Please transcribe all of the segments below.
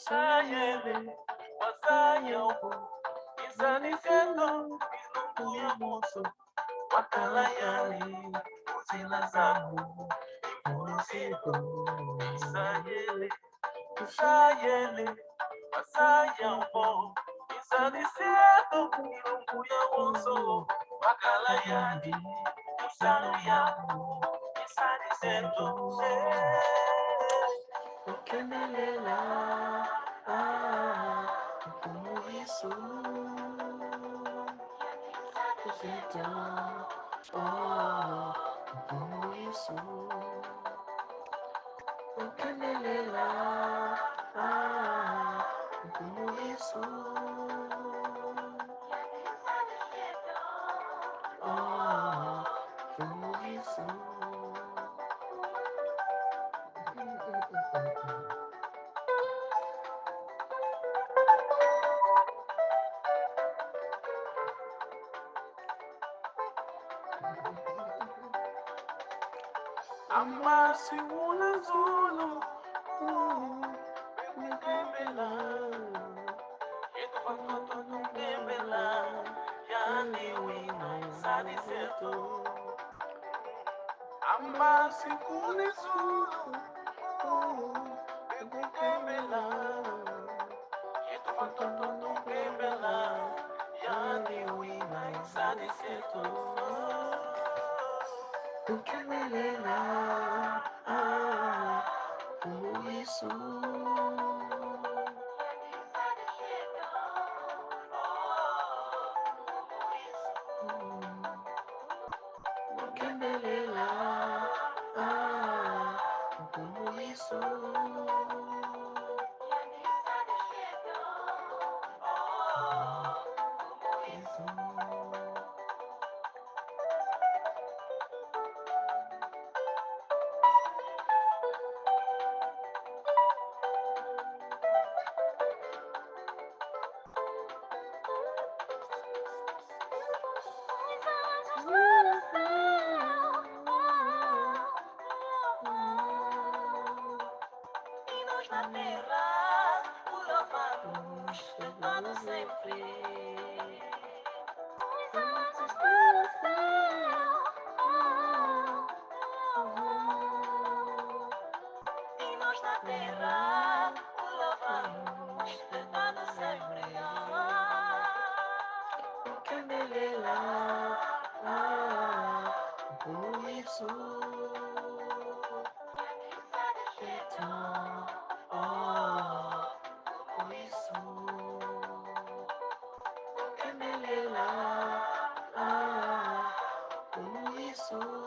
Sayele, Wasayo, Isaniseto, Ilunguya Moso, Wakalayali, Uzilazamu, Ifunusito, Sayele, Sayele, Wasayo, Isaniseto, Ilunguya Moso, Wakalayali, Uzaluyamu, Isaniseto, Kemelela, Yisu, Yisu, Kemelela, Yisu, Yisu. Amasi Mula Zulu, Kembela, Yetu Kembela, Yani Wina Sadiseto. Amasi Mula Zulu, Kembela, Yetu Kembela, Yani Wina Sadiseto. Kemelela, Yisu, Kemelela, Yisu. Na terra, o louvamos para sempre. E nós na terra, o louvamos para sempre. Kemelela, Yisu.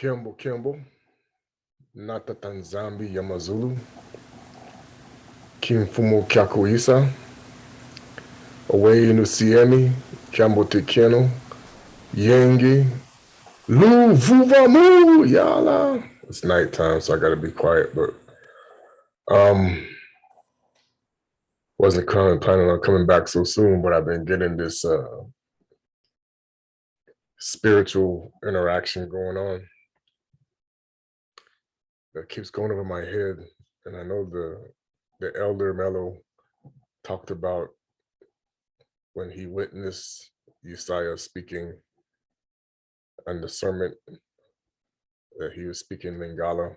Kembo Kembo Na Tata nZambi Yama Zulu Kimfumo Kyakuisa Away Nusiemi Kambo Tekeno Yengi Lu Vuvamu Yala It's nighttime, so I gotta be quiet, but wasn't planning on coming back so soon, but I've been getting this spiritual interaction going on that keeps going over my head. And I know the elder Mello talked about when he witnessed Isaiah speaking and the sermon that he was speaking Lingala.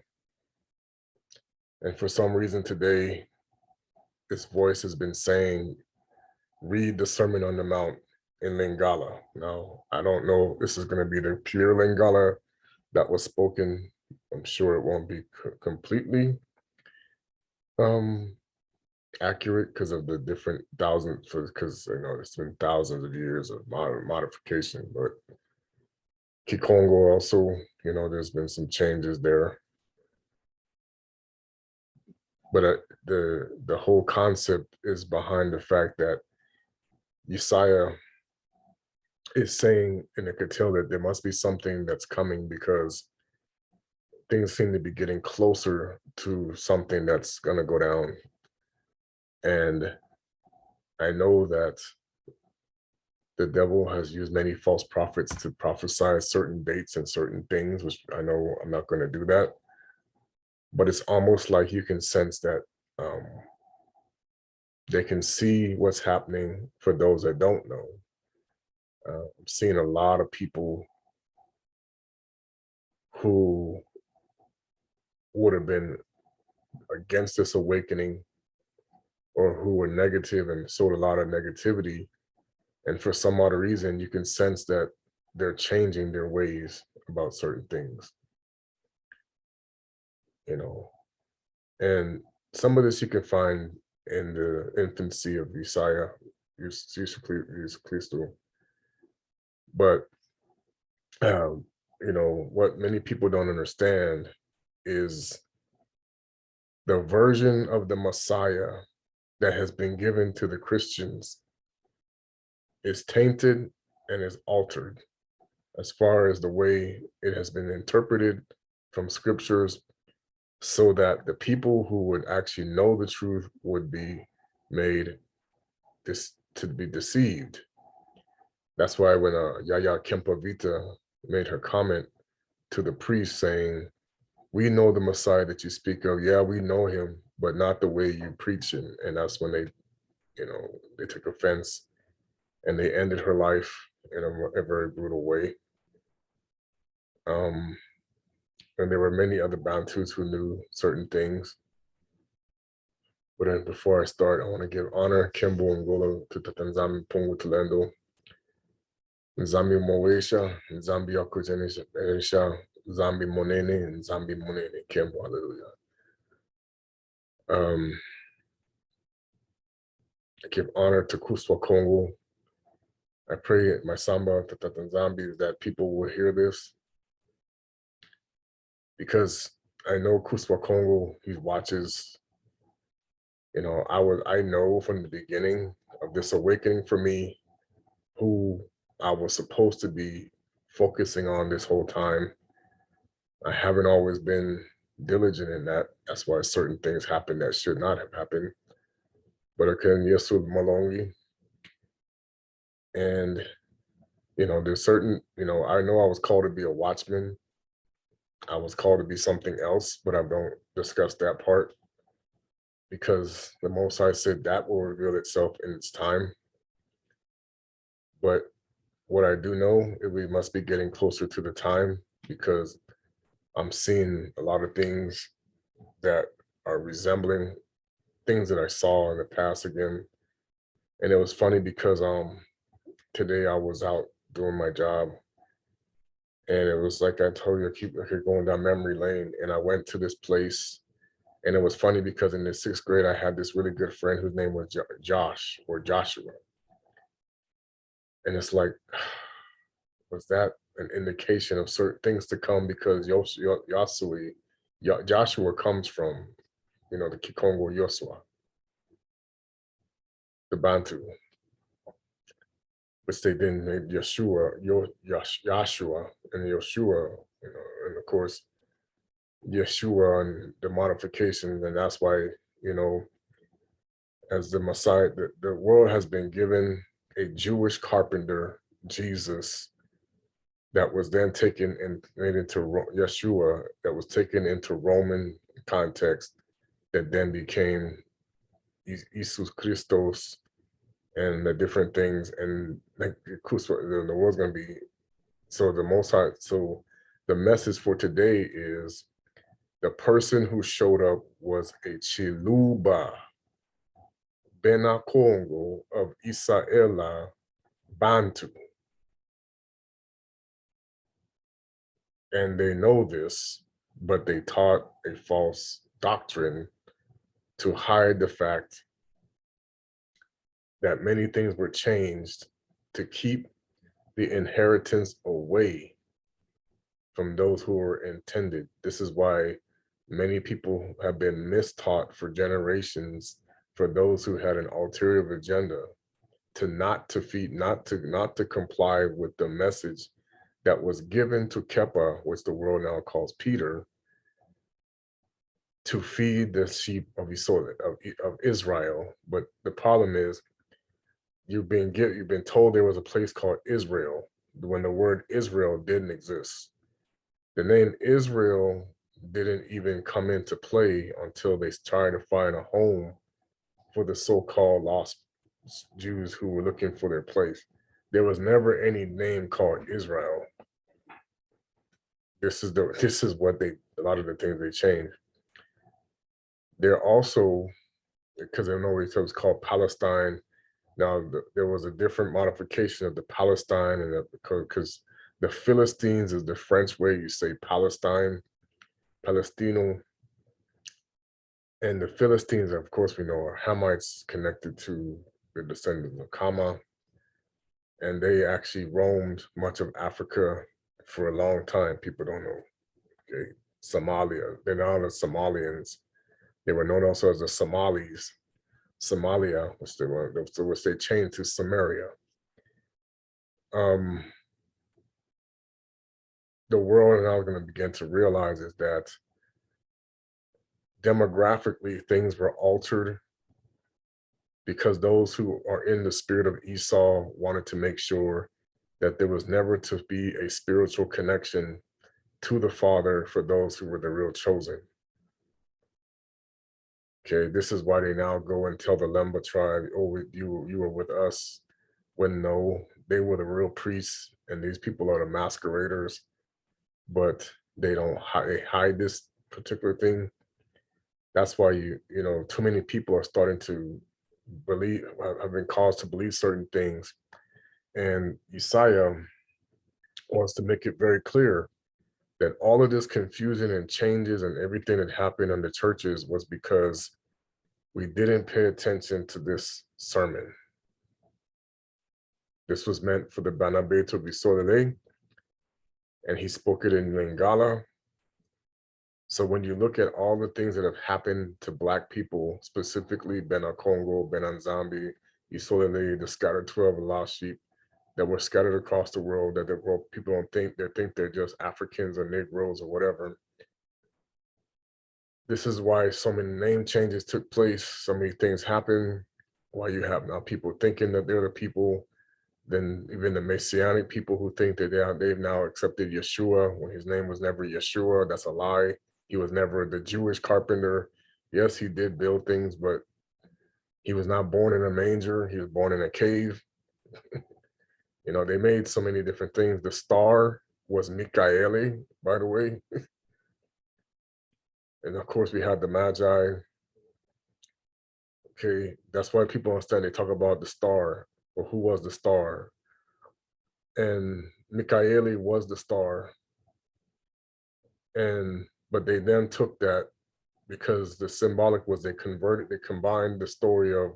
And for some reason today, this voice has been saying, read the Sermon on the Mount in Lingala. Now, I don't know if this is going to be the pure Lingala that was spoken. I'm sure it won't be completely accurate because of the different thousands, because it's been thousands of years of modification. But Kongo also, there's been some changes there. But the whole concept is behind the fact that Isaiah is saying, and it could tell that there must be something that's coming because things seem to be getting closer to something that's going to go down. And I know that the devil has used many false prophets to prophesy certain dates and certain things, which I know I'm not going to do that. But it's almost like you can sense that they can see what's happening for those that don't know. I'm seeing a lot of people who would have been against this awakening or who were negative and sowed a lot of negativity. And for some odd reason, you can sense that they're changing their ways about certain things, And some of this you can find in the infancy of Isaiah, Yisu Klistu. But, what many people don't understand is the version of the Messiah that has been given to the Christians is tainted and is altered as far as the way it has been interpreted from scriptures, so that the people who would actually know the truth would be made to be deceived. That's why when Yaya Kempavita made her comment to the priest saying, we know the Messiah that you speak of. Yeah, we know him, but not the way you preach him. And that's when they took offense and they ended her life in a very brutal way. And there were many other Bantus who knew certain things. But then before I start, I want to give honor, Kembo Kembo to nZambi Pungu Tulendo, nZambi Moesha, nZambi Akutenisha, nZambi Monene, nZambi Monene, Kembo, hallelujah. I give honor to Kusua Kongo. I pray my Samba to nZambi that people will hear this, because I know Kusua Kongo, he watches. I know from the beginning of this awakening for me who I was supposed to be focusing on this whole time. I haven't always been diligent in that. That's why certain things happen that should not have happened. But again, Yisu Malongi. And, there's certain, I know I was called to be a watchman. I was called to be something else, but I don't discuss that part, because the Most High said that will reveal itself in its time. But what I do know is we must be getting closer to the time, because I'm seeing a lot of things that are resembling things that I saw in the past again. And it was funny because today I was out doing my job, and it was like I told you, I keep going down memory lane, and I went to this place. And it was funny because in the 6th grade, I had this really good friend whose name was Josh or Joshua. And it's like, was that an indication of certain things to come? Because Joshua comes from, the Kongo Yosua, the Bantu, which they then made Joshua, and Yoshua, and of course, Yeshua and the modifications, and that's why, as the Messiah, the world has been given a Jewish carpenter, Jesus, that was then taken and made into Yeshua, that was taken into Roman context, that then became Yisu Klistu and the different things, and like Kusua, the world's going to be, so the Most High, so the message for today is the person who showed up was a Tsiluba, Bena Kongo of Israelites, Bantu. And they know this, but they taught a false doctrine to hide the fact that many things were changed to keep the inheritance away from those who were intended. This is why many people have been mistaught for generations, for those who had an ulterior agenda, not to comply with the message that was given to Kepa, which the world now calls Peter, to feed the sheep of Isolele, of Israel. But the problem is, you've been told there was a place called Israel when the word Israel didn't exist. The name Israel didn't even come into play until they tried to find a home for the so-called lost Jews who were looking for their place. There was never any name called Israel. This is what a lot of the things they changed. They're also, because they know it was called Palestine. Now there was a different modification of the Palestine, and because the Philistines is the French way you say Palestine, Palestino, and the Philistines, of course, we know are Hamites connected to the descendants of Kama, and they actually roamed much of Africa for a long time. People don't know. Okay, Somalia. They're now the Somalians. They were known also as the Somalis. Somalia, which they changed to Samaria. The world is now going to begin to realize is that demographically things were altered because those who are in the spirit of Esau wanted to make sure that there was never to be a spiritual connection to the Father for those who were the real chosen. Okay, this is why they now go and tell the Lemba tribe, oh, you were with us, when no, they were the real priests, and these people are the masqueraders, but they hide this particular thing. That's why too many people are starting to have been caused to believe certain things. And Isaiah wants to make it very clear that all of this confusion and changes and everything that happened in the churches was because we didn't pay attention to this sermon. This was meant for the Bana Betu Isolele, and he spoke it in Lingala. So when you look at all the things that have happened to Black people, specifically Bena Kongo, Bena nZambi, Isolele, the scattered 12 lost sheep that were scattered across the world, that the world people don't think, they think they're just Africans or Negroes or whatever. This is why so many name changes took place, so many things happen, why you have now people thinking that they're the people, then even the Messianic people who think that they've now accepted Yeshua when his name was never Yeshua. That's a lie. He was never the Jewish carpenter. Yes, he did build things, but he was not born in a manger. He was born in a cave. They made so many different things. The star was Mikaeli, by the way. And of course, we had the Magi. Okay, that's why people understand they talk about the star, or who was the star. And Mikaeli was the star. But they then took that, because the symbolic was they combined the story of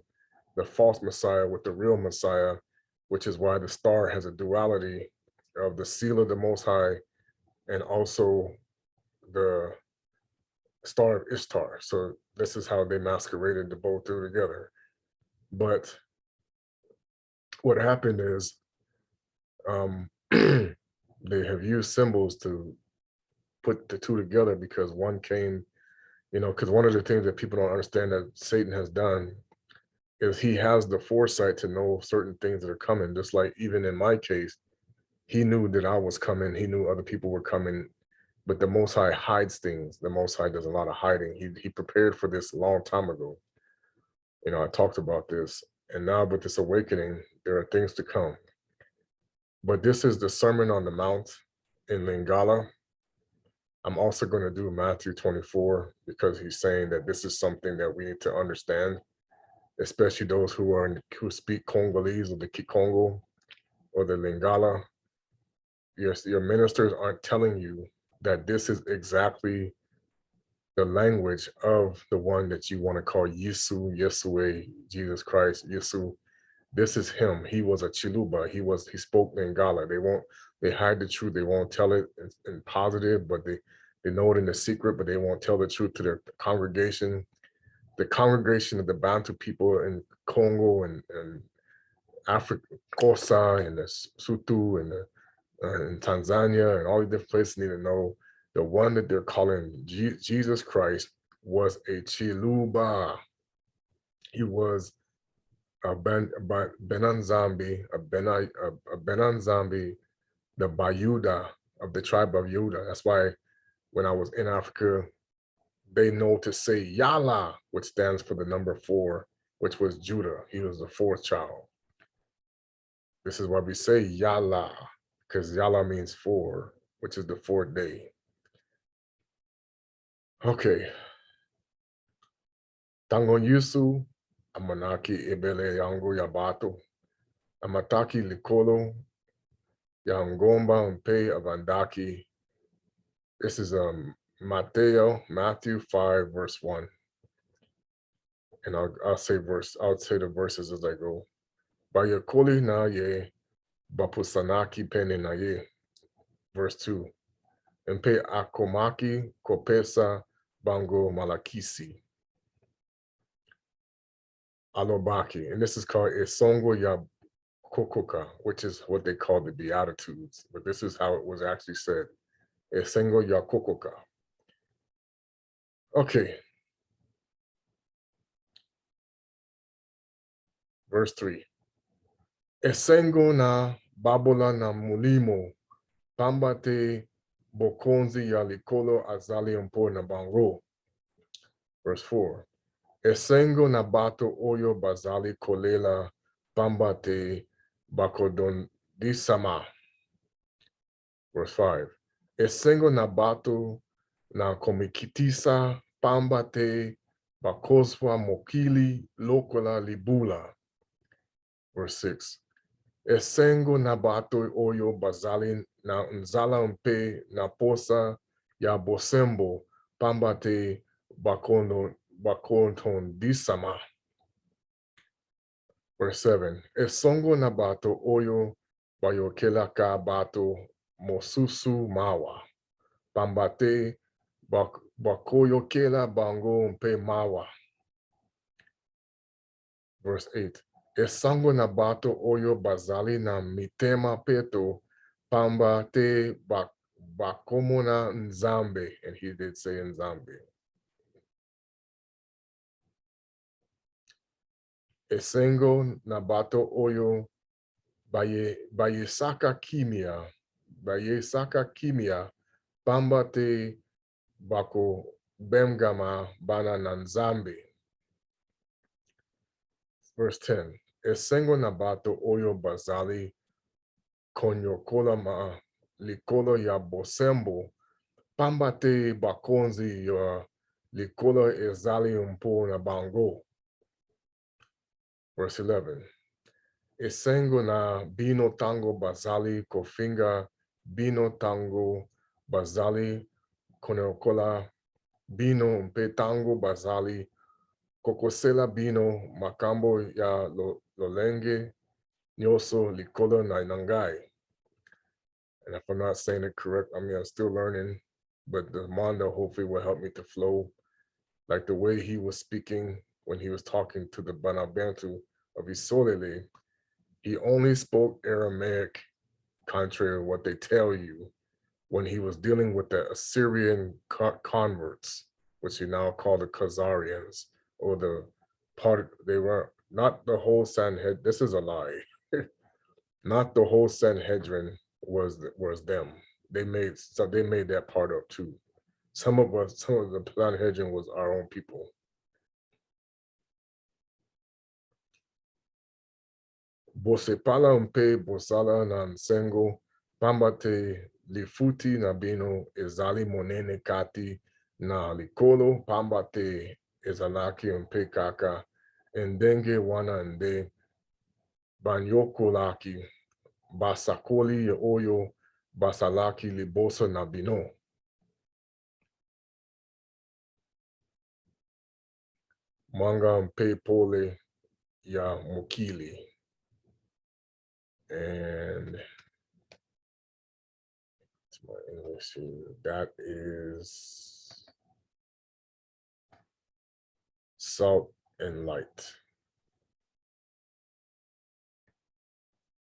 the false Messiah with the real Messiah, which is why the star has a duality of the seal of the Most High and also the star of Ishtar. So this is how they masqueraded the both two together. But what happened is they have used symbols to put the two together because one came, because one of the things that people don't understand that Satan has done is he has the foresight to know certain things that are coming. Just like even in my case, he knew that I was coming. He knew other people were coming, but the Most High hides things. The Most High does a lot of hiding. He prepared for this a long time ago. I talked about this, and now with this awakening, there are things to come. But this is the Sermon on the Mount in Lingala. I'm also going to do Matthew 24 because he's saying that this is something that we need to understand, especially those who speak Congolese or the Kongo or the Lingala. Your ministers aren't telling you that this is exactly the language of the one that you want to call Yisu, Yesue, Jesus Christ, Yisu. This is him. He was a Tsiluba. He spoke Lingala. They hide the truth. They won't tell it in positive, but they know it in the secret, but they won't tell the truth to their congregation. The congregation of the Bantu people in Kongo and Africa, Kosa and the Sutu and in Tanzania and all the different places need to know the one that they're calling Jesus Christ was a Tsiluba. He was a Bena nZambi, a Bena nZambi, the Bayuda of the tribe of Judah. That's why when I was in Africa, they know to say Yala, which stands for the number 4, which was Judah. He was the 4th child. This is why we say Yala, because Yala means 4, which is the 4th day. Okay. Tango Yusu, Amanaki Ebele Yango Yabato, Amataki Likolo, Yangomba Mpe Avandaki. This is Matthew 5, verse 1. And I'll say the verses as I go. Bayakoli na ye, Bapusanaki pene na ye. Verse 2. Mpe akomaki kopesa bango malakisi. Alobaki. And this is called Esongo ya Kokoka, which is what they call the Beatitudes. But this is how it was actually said. Esengo ya Kokoka. Okay. Verse 3. Esengo na babola na mulimo, pambate bokonzi ya likolo azali mpo na bango. Verse 4. Esengo na bato oyo bazali kolela pambate bakodon disama. Verse 5. Esengo na bato na komikitisa pambate bakozwa mokili lokola libula. Verse 6. Esengo na bato oyo bazali na nzala mpe na posa ya bosembo pambate bakonton disama. Verse 7. Esongo na bato oyo bayokelaka bato mosusu mawa pambate bakoyokela bango mpe mawa. Verse 8. Esango na bato oyo bazali na mitema peto pambate bakomona nzambe. And he did say nzambe. Esengo na bato oyo bayesaka kimia pambate bako bemgama bana na nzambe. Verse 10. Esengo na bato oyo bazali konyokola ma likolo ya bosembo pambate bakonzi ya likolo ezali mpo na bango. Verse 11. Esengo na bino tango bazali kofinga bino tango bazali konyokola bino mpe tango bazali kokosela bino makambo ya lolenge nyoso likolo na nangai. And if I'm not saying it correct, I'm still learning, but the Mondo hopefully will help me to flow like the way he was speaking when he was talking to the Bana Bantu of Isolele. He only spoke Aramaic, contrary to what they tell you. when he was dealing with the Assyrian converts, which he now call the Khazarians, or they were not the whole Sanhedrin. This is a lie. Not the whole Sanhedrin was them. They made that part up too. Some of the Sanhedrin was our own people. Bosepala mpe bosala na nsengo pambate lifuti na bino ezali monene kati na likolo pambate ezalaki mpe kaka endenge wana nde banyokolaki basakoli oyo basalaki liboso na bino. Manga mpe pole ya mokili. And it's my English here. That is salt and light.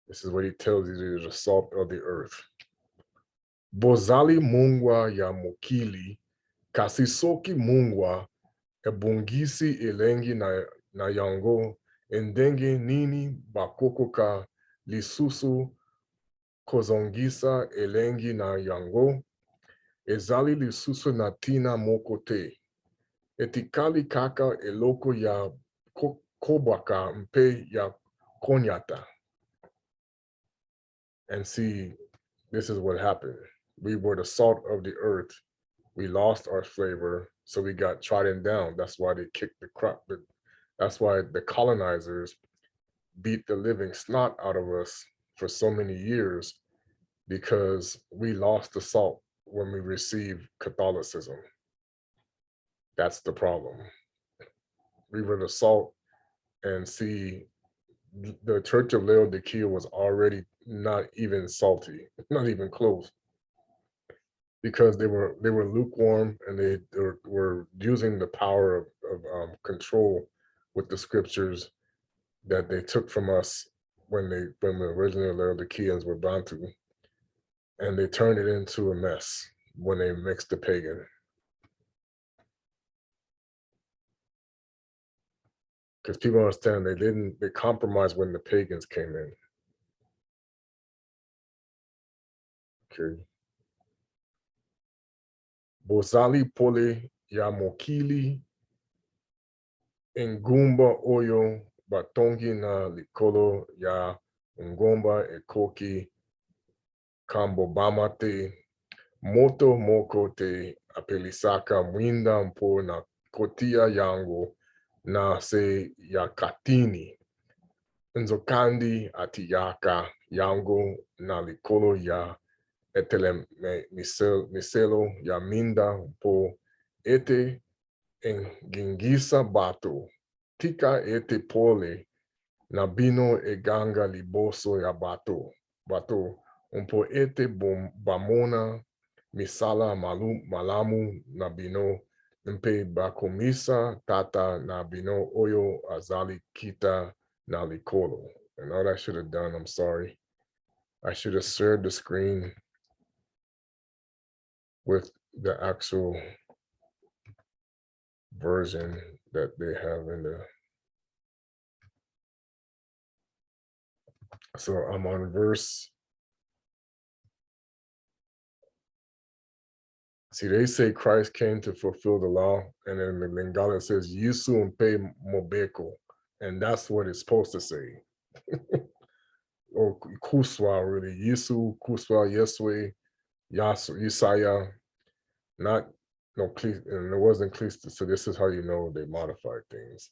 This is what he tells you, the salt of the earth. Bozali mungwa ya mokili, kasisoki mungwa, ebungisi elengi na yango, endenge nini bakoko ka lisusu kozongisa elengi na yango, ezali lisusu na tina moko te. Etikali kaka eloko ya kobaka mpe ya konyata. And see, this is what happened. We were the salt of the earth. We lost our flavor, so we got trodden down. That's why they kicked the crop. That's why the colonizers beat the living snot out of us for so many years, because we lost the salt when we received Catholicism. That's the problem. We were the salt, and see, the Church of Laodicea was already not even salty, not even close, because they were lukewarm, and they were using the power of control with the scriptures that they took from us when the original Laodiceans were Bantu, and they turned it into a mess when they mixed the pagan. Because people understand they compromised when the pagans came in. Okay. Bozali pole ya mokili ngumba oyo batongi na likolo ya ngomba ekoki kambobama te moto moko te apelisaka mwinda mpo na kotia yango na se ya katini nzokandi atiyaka yango na likolo ya etele miselo ya minda mpo ete engingisa bato tika ete pole na bino eganga liboso ya bato mpo ete bamona misala malamu na bino mpe bakomisa tata na bino oyo azali kita na likolo. And all I should have done, I'm sorry, I should have shared the screen with the actual version that they have in the. So I'm on verse. See, they say Christ came to fulfill the law, and then the Lingala says Yisu Mobeko, and that's what it's supposed to say. Or Kusua, really. Yisu, Kusua, Yeswe, Yesaya, not no Klistu, and it wasn't Klistu. So this is how you know they modified things.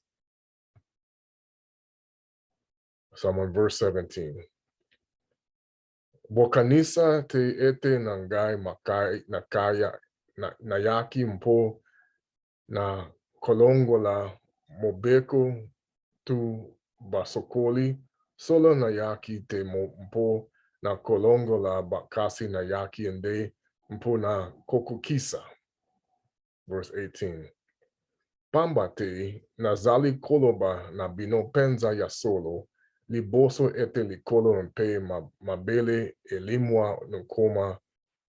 So I'm on verse 17. Bokanisa te ete nangai makai nakaya nayaki mpo na kolongola mobeko tu basokoli solo nayaki te mpo na kolongola bakasi nayaki ende mpo na kokukisa. Verse 18. Pambate nazali koloba na bino penza ya solo liboso ete likolo mpe mabele elimwa nkoma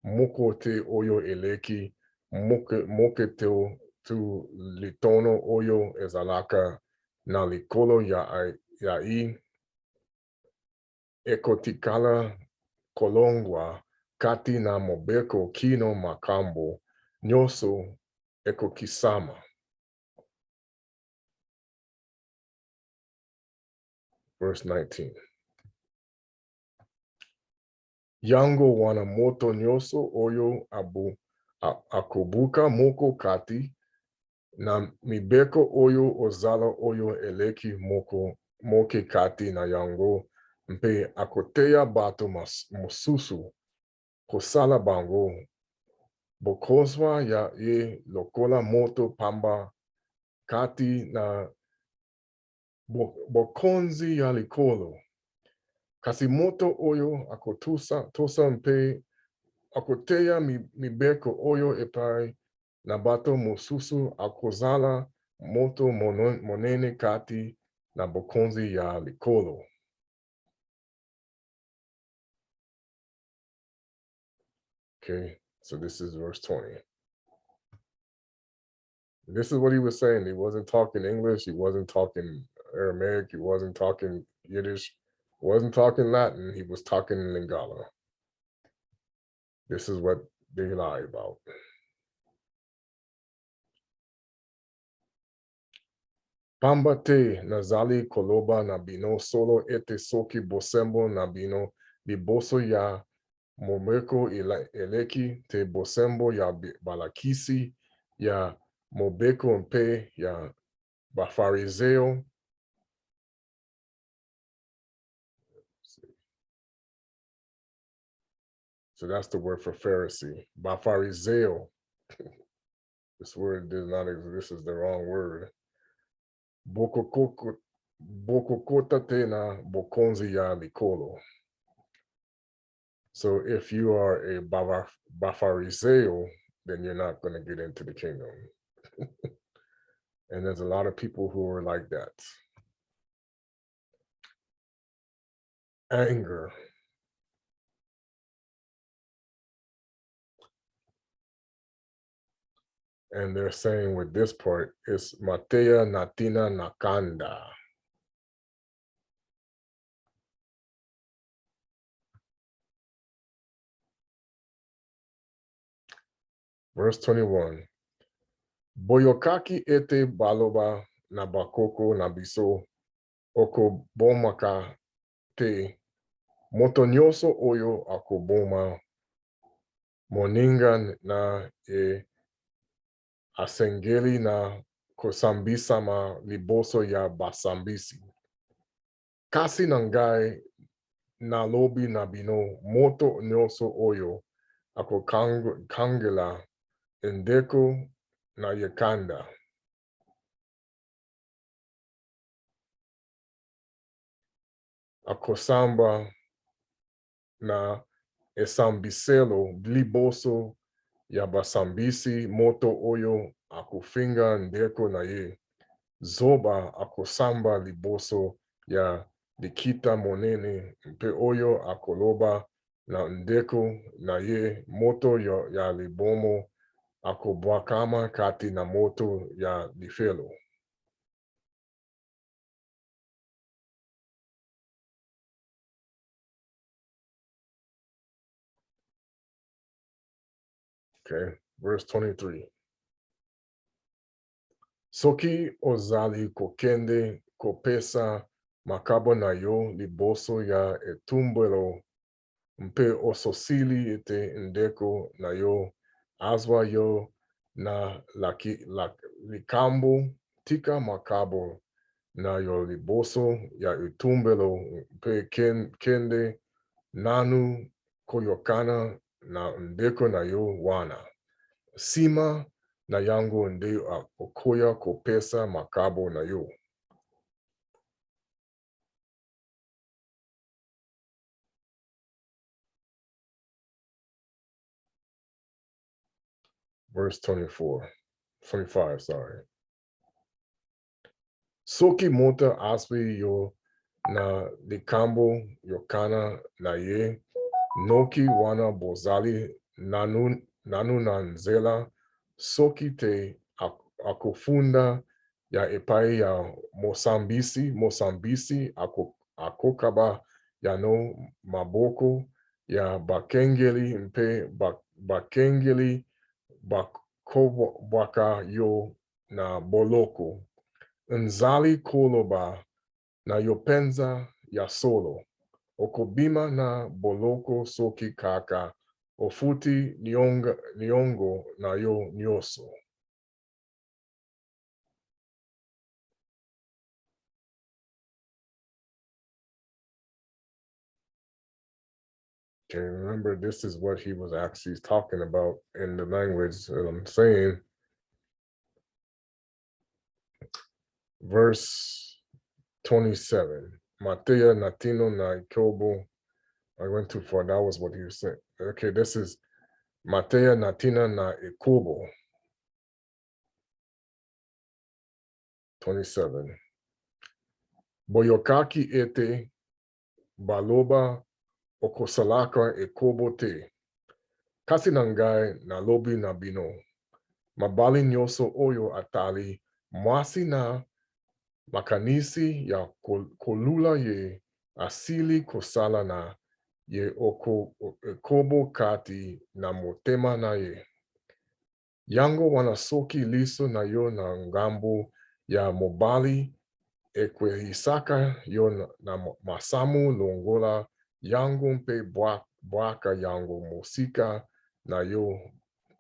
mokote oyo eleki, moketeo tu litono oyo ezalaka na likolo ya I, ekotikala kolongwa kati na mobeko kino makambo, nyoso ekokisama. Verse 19. Yango wana moto nyoso oyo akubuka moko kati, na mibeko oyo ozala oyo eleki moke kati na yango, mpe akoteya bato mosusu kosala bango, bokozwa ya ye lokola moto pamba kati na bokonzi ya likolo. Kasi moto oyo akotosa mpe akoteya mibeko oyo epai na bato mosusu akozala moto monene kati na bokonzi ya likolo. Okay, so this is verse 20. This is what he was saying. He wasn't talking English. He wasn't talking Aramaic. He wasn't talking Yiddish. He wasn't talking Latin. He was talking Lingala. This is what they lie about. Pambate nazali koloba na bino solo ete soki bosembo na bino liboso ya momeko eleki te bosembo ya balakisi ya mobeko mpe ya bafarizeo. So that's the word for Pharisee. Bafarizeo. This word does not exist. This is the wrong word. Bokokota tena bokonzi ya likolo. So if you are a Bafarizeo, then you're not going to get into the kingdom. And there's a lot of people who are like that. Anger. And they're saying with this part, it's Matea Natina Nakanda. Verse 21. Boyokaki ete baloba na bakoko na biso okobomaka te motonyoso oyo akoboma moninga na asengeli na kosambisama liboso ya basambisi. Kasi nangai na lobi na bino moto nyoso oyo akokangela endeko na yekanda. Akosamba na esambiselo liboso ya basambisi moto oyo akufinga ndeko na ye. Zoba akosamba liboso ya likita monene mpe oyo akoloba na ndeko na ye moto ya libomo akobwakama kati na moto ya lifelo. Okay, verse 23. Soki ozali kokende kopesa makabo na yo liboso ya etumbelo mpe ososili ete ndeko na yo azwa yo na likambo tika makabo na yo liboso ya etumbelo mpe kende nanu koyokana na ndeko na yo wana. Sima na yango nde okoya kopesa makabo na yo. Verse 25, sorry. Soki mota aspi yo na likambo yokana na ye, noki wana bozali nanunanzela soki te akufunda ya epai ya mosambisi akokaba ya no maboko ya bakengeli mpe bakengeli bakobwaka yo na boloko nzali koloba na yopenza ya solo okobima na boloko soki kaka ofuti niongo na yo nyoso. Okay, remember this is what he was actually talking about in the language that I'm saying. Verse 27. Matea Natino na Ikobo. I went too far. That was what he was saying. Okay, this is Matea Natina na Ikobo. 27. Boyokaki ete baloba okosalaka Ikobo te. Kasi nangai na lobi na bino. Mabali nyoso oyo atali mwasi na makanisi ya kolula ye asili kosala na ye Ikobo kati na motema na ye. Yango wanasoki liso na yo na ngambo ya mobali ekwehisaka yo na masamu longola yango mpe bwaka yango mosika na yo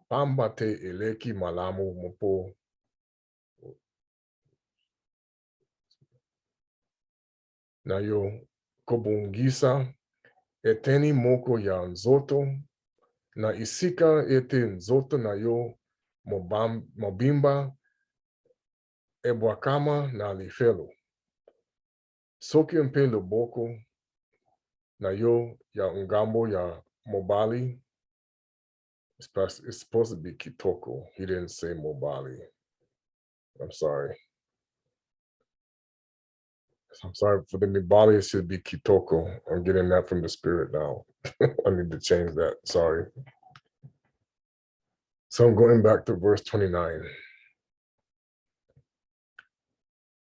pamba te eleki malamu mopo. Na yo kobongisa eteni moko ya nzoto na isika ete nzoto na yo mobimba ebwakama na lifelo. Soki mpe loboko na yo ya ngambo ya mobali. It's supposed to be kitoko. He didn't say mobali. I'm sorry. I'm sorry for the mobali. It should be kitoko. I'm getting that from the spirit now. I need to change that. Sorry. So I'm going back to verse 29.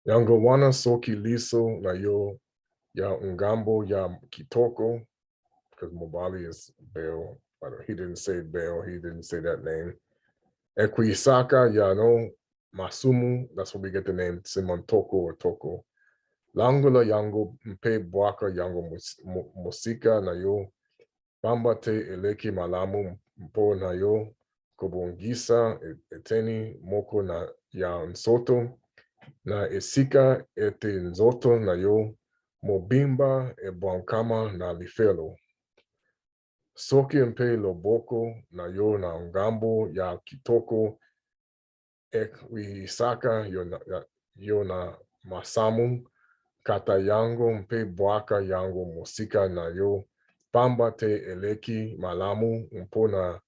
Yangowana soki liso na yo ya ngambo ya kitoko, because mobali is Baal. He didn't say Baal. He didn't say that name. Ekwisaka ya no masumu. That's where we get the name Simon Toko or Toko. Langula yango mpe bwaka yango musika na yo. Bamba te eleki malamu mpo na yo. Kobongisa eteni moko na ya nsoto. Na esika ete nzoto na yo. Mobimba ebwankama na lifelo. Soki mpe loboko na yo na ngambo ya kitoko ekwisaka yo na masamu kata yango mpe bwaka yango mosika na yo pamba te eleki malamu mpo na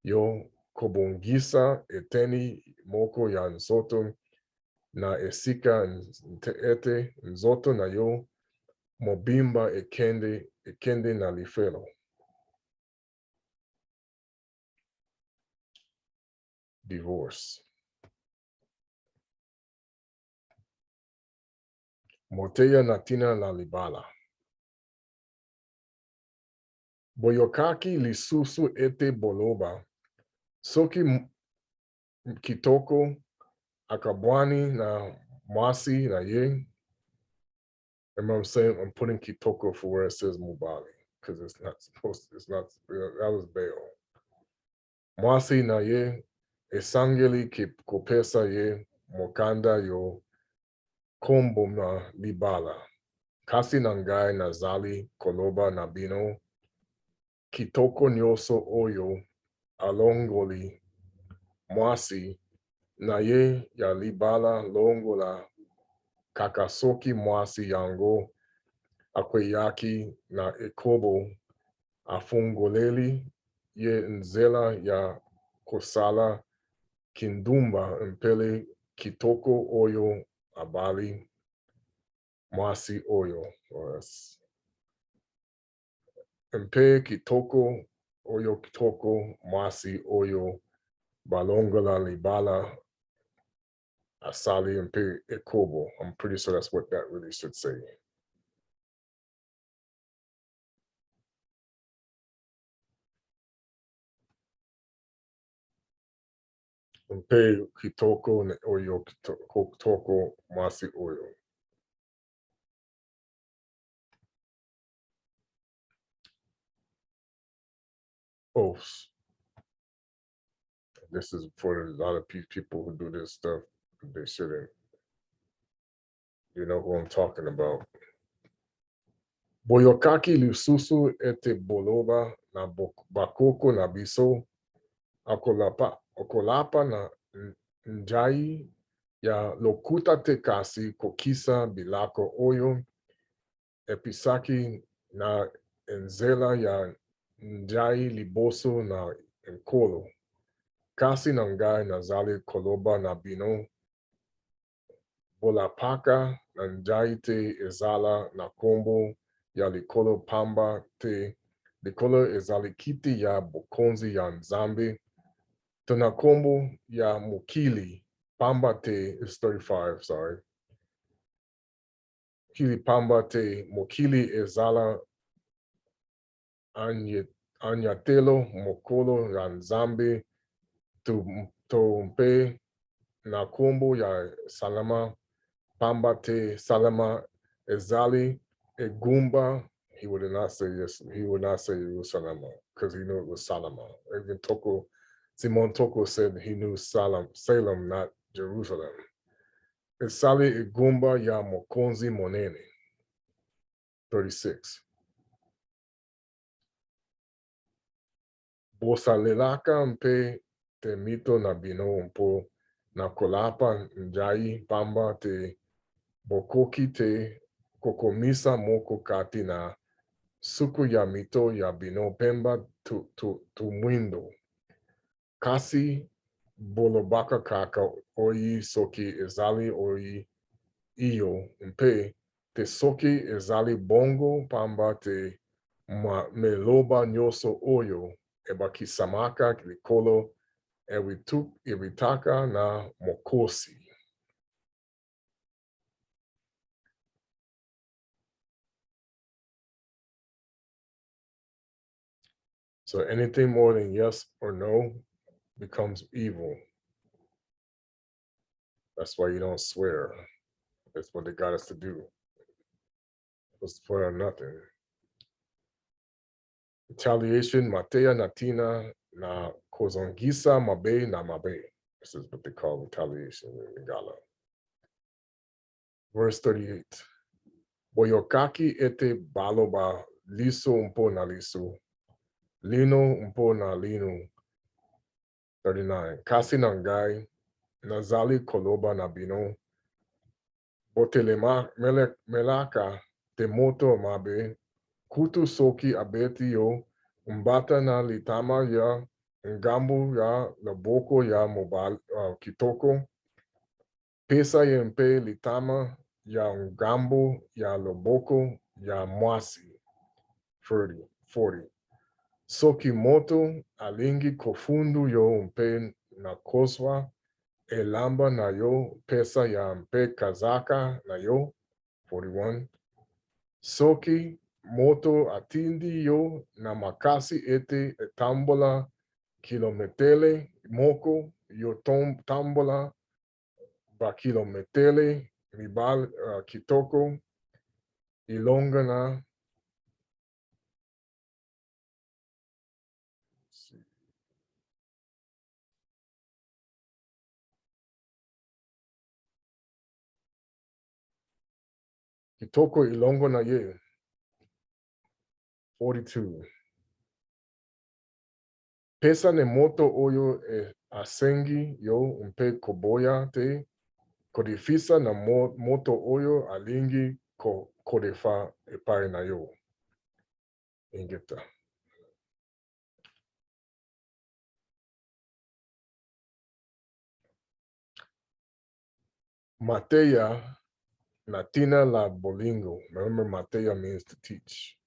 yo kobongisa eteni moko ya nzoto na esika ete nzoto na yo mobimba ekende na lifelo. Divorce. Moteya natina la libala. Boyokaki lisusu ete boloba. Soki kitoko akabwani na mwasi na ye. Remember I'm saying I'm putting kitoko for where it says mubali. Because it's not supposed to, that was Baal. Mwasi na ye. Esangeli kopesa ye. Mokanda yo. Kombo na libala. Kasi nangai na zali koloba na bino. Kitoko nyoso oyo alongoli mwasi na ye ya libala longola kakasoki mwasi yango akweyaki na Ikobo afungoleli ye nzela ya kosala kindumba mpele kitoko oyo abali mwasi oyo. Mpe kitoko oyo kitoko masi oyo balongola libala asali and pe ekobo. I'm pretty sure that's what that really should say. Mpe kitoko na oyo kitoko masi oyo. Oaths. This is for a lot of people who do this stuff. They shouldn't. You know who I'm talking about. Boyokaki lususu ete boloba na bakoko na biso okolapa na njai ya lokuta te kasi kokisa bilako oyo episaki na enzela ya njai liboso na enkolo. Kasi na ngai nazali koloba na bino bolapaka na njai te ezala na kombo ya likolo pamba te likolo ezali kiti ya bokonzi ya nzambe tuna kombo ya mukili pamba te is 35, sorry. Kili pamba te mukili ezala anyatelo mokolo ya nzambe to mpe na kombo ya salama pamba te salama ezali egumba. He would not say yes. He would not say it was salama because he knew it was salama. Even Simon Toko said he knew Salem, not Jerusalem. Esali egumba ya mokonzi monene. 36. Bosalelaka mpe te mito na bino mpo na kolapa njai pamba te bokoki te kokomisa moko kati na suku ya mito ya bino pemba tu mwindo. Kasi bolobaka kaka oyi soki ezali oyi iyo mpe te soki ezali bongo pamba te meloba nyoso oyo ebakisamaka likolo evitaka na mokosi. So anything more than yes or no becomes evil. That's why you don't swear. That's what they got us to do. Let's swear on nothing. Retaliation, Matea Natina na Kozongisa Mabe na Mabe. This is what they call retaliation in Lingala. Verse 38. Boyokaki ete baloba liso umpo na liso. Lino umpo na lino. 39. Kasi nangai nazali koloba na bino. Botelema melaka te moto mabe. Kutu soki abeti yo umbata na litama ya ngambu ya loboko ya mobile kitoko. Pesa yempe litama ya ngambu ya loboko ya mwasi. 40. Soki moto alingi kofundu yo mpe na koswa elamba na yo pesa ya mpe kazaka na yo. 41. Soki moto atindi yo na makasi ete etambola kilometele moko yo tambola ba kilometele mibal kitoko ilonga na kitoko ilongo na ye. 42. Pesa ne moto oyo asengi yo mpe koboya te kodifisa na moto oyo alingi kodefa epai na yo. Ingeta. Mateya Natina la Bolingo. Remember, Mateya means to teach.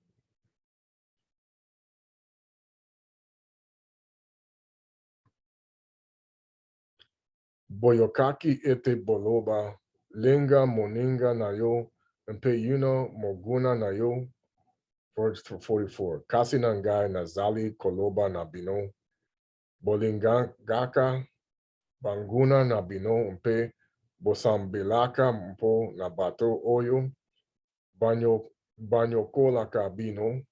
Boyokaki ete boloba, linga moninga nayo, mpe yuno moguna nayo. Verse 44. Kasi nangai nazali koloba na bino, bolingaka banguna na bino mpe bosambelaka mpo na bato oyo banyokolaka bino.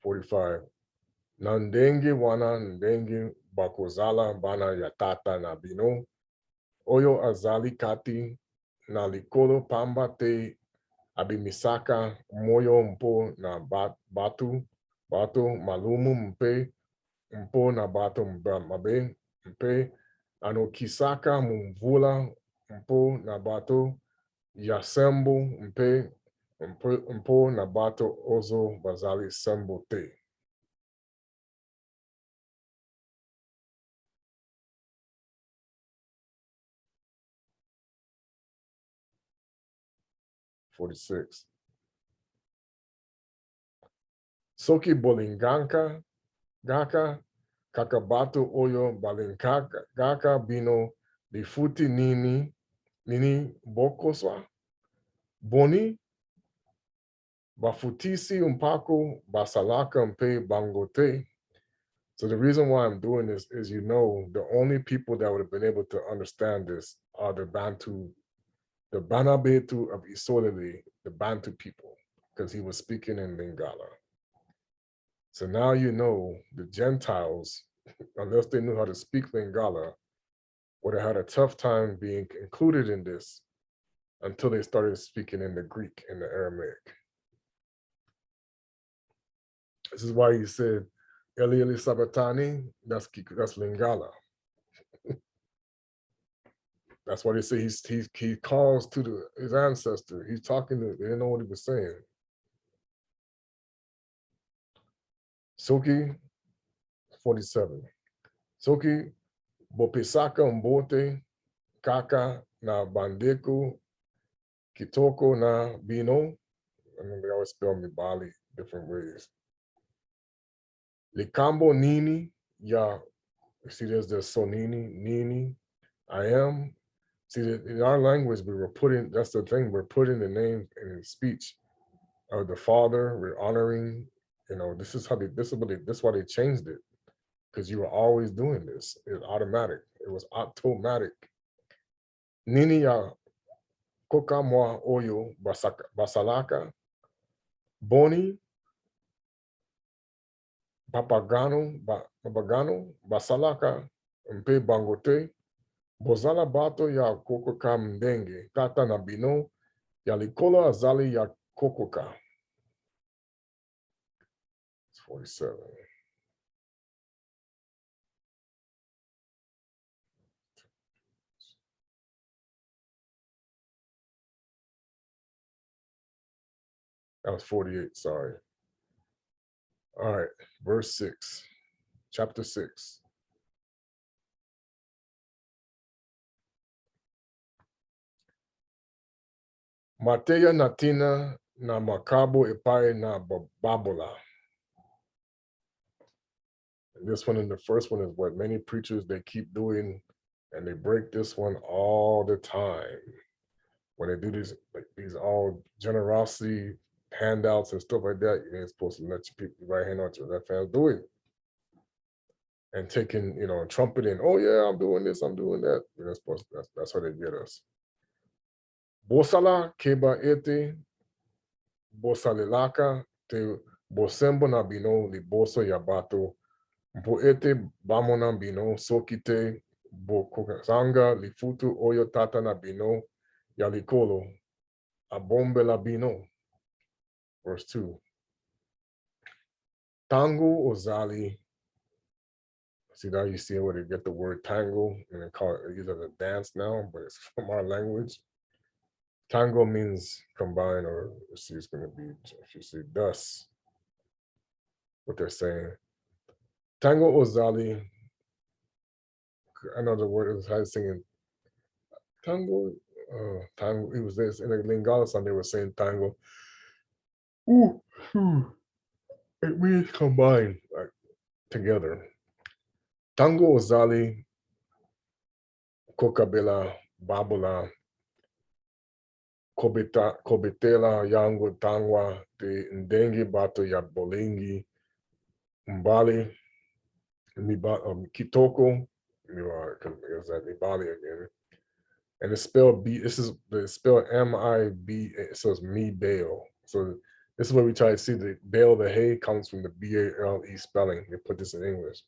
45. Na ndenge wana ndenge bakozala bana ya tata na bino oyo azali kati na likolo pamba te abimisaka moyo mpo na bato malumu mpe mpo na bato mabe mpe anokisaka mumvula mpo na bato ya sembo mpo na bato ozo bazali sembo te. (46) Soki bolinganka gaka kakabato oyo balinkaka gaka bino lifuti nini bokoswa boni bafutisi mpako basalaka mpe bangote. So the reason why I'm doing this is, the only people that would have been able to understand this are the Bantu, the Bana Betu of Isolele, the Bantu people, because he was speaking in Lingala. So now the Gentiles, unless they knew how to speak Lingala, would have had a tough time being included in this until they started speaking in the Greek and the Aramaic. This is why he said, Eli Eli Sabatani, that's Lingala. That's why they say he calls to his ancestor. He's talking to, they didn't know what he was saying. Soki 47. Soki Bopisaka Mbote Kaka na Bandeku Kitoko na Bino. I mean, they always spell Mibali different ways. Likambo Nini Ya. See, there's the Sonini, Nini, I am. See, in our language, that's the thing, we're putting the name in the speech of the Father, we're honoring, this is why they changed it, because you were always doing this. It's automatic. It was automatic. Nini ya koka moa oyo basalaka, boni, papagano, basalaka, mpe bangote, bozala bato ya kokoka mdenge, tata na bino, ya likolo azali ya kokoka. It's 47. That was 48, sorry. All right, verse 6, chapter 6. Mateya natina na makabo epai na babola. And this one and the first one is what many preachers, they keep doing, and they break this one all the time. When they do these all generosity handouts and stuff like that, you ain't supposed to let your right hand out your left hand do it. And taking, trumpeting, oh yeah, I'm doing this, I'm doing that. That's how they get us. Bosala keba ete, bosalelaka te bosembo na bino liboso yabato, mpo ete bamona bino sokite bokazanga lifutu oyo tata na bino yalikolo, abombe la bino. Verse 2. Tango ozali. See, now you see where they get the word tango and they call it either a dance now, but it's from our language. Tango means combine, or it's going to be, if you see thus, what they're saying. Tango ozali, I know the word is how it's singing. Tango, tango, it was this, in the Lingala song, they were saying tango. Ooh, it means combine, like, together. Tango ozali Kokabela, Babula, Kobitela, Yango, Tangwa, de Ndengi, Bato, Yabolingi, Mbali, Kitoko, is that Nibali again? And it's spelled B. This is spelled M-I-B. So it's me Baal. So this is where we try to see the Baal the hay comes from the B-A-L-E spelling. They put this in English.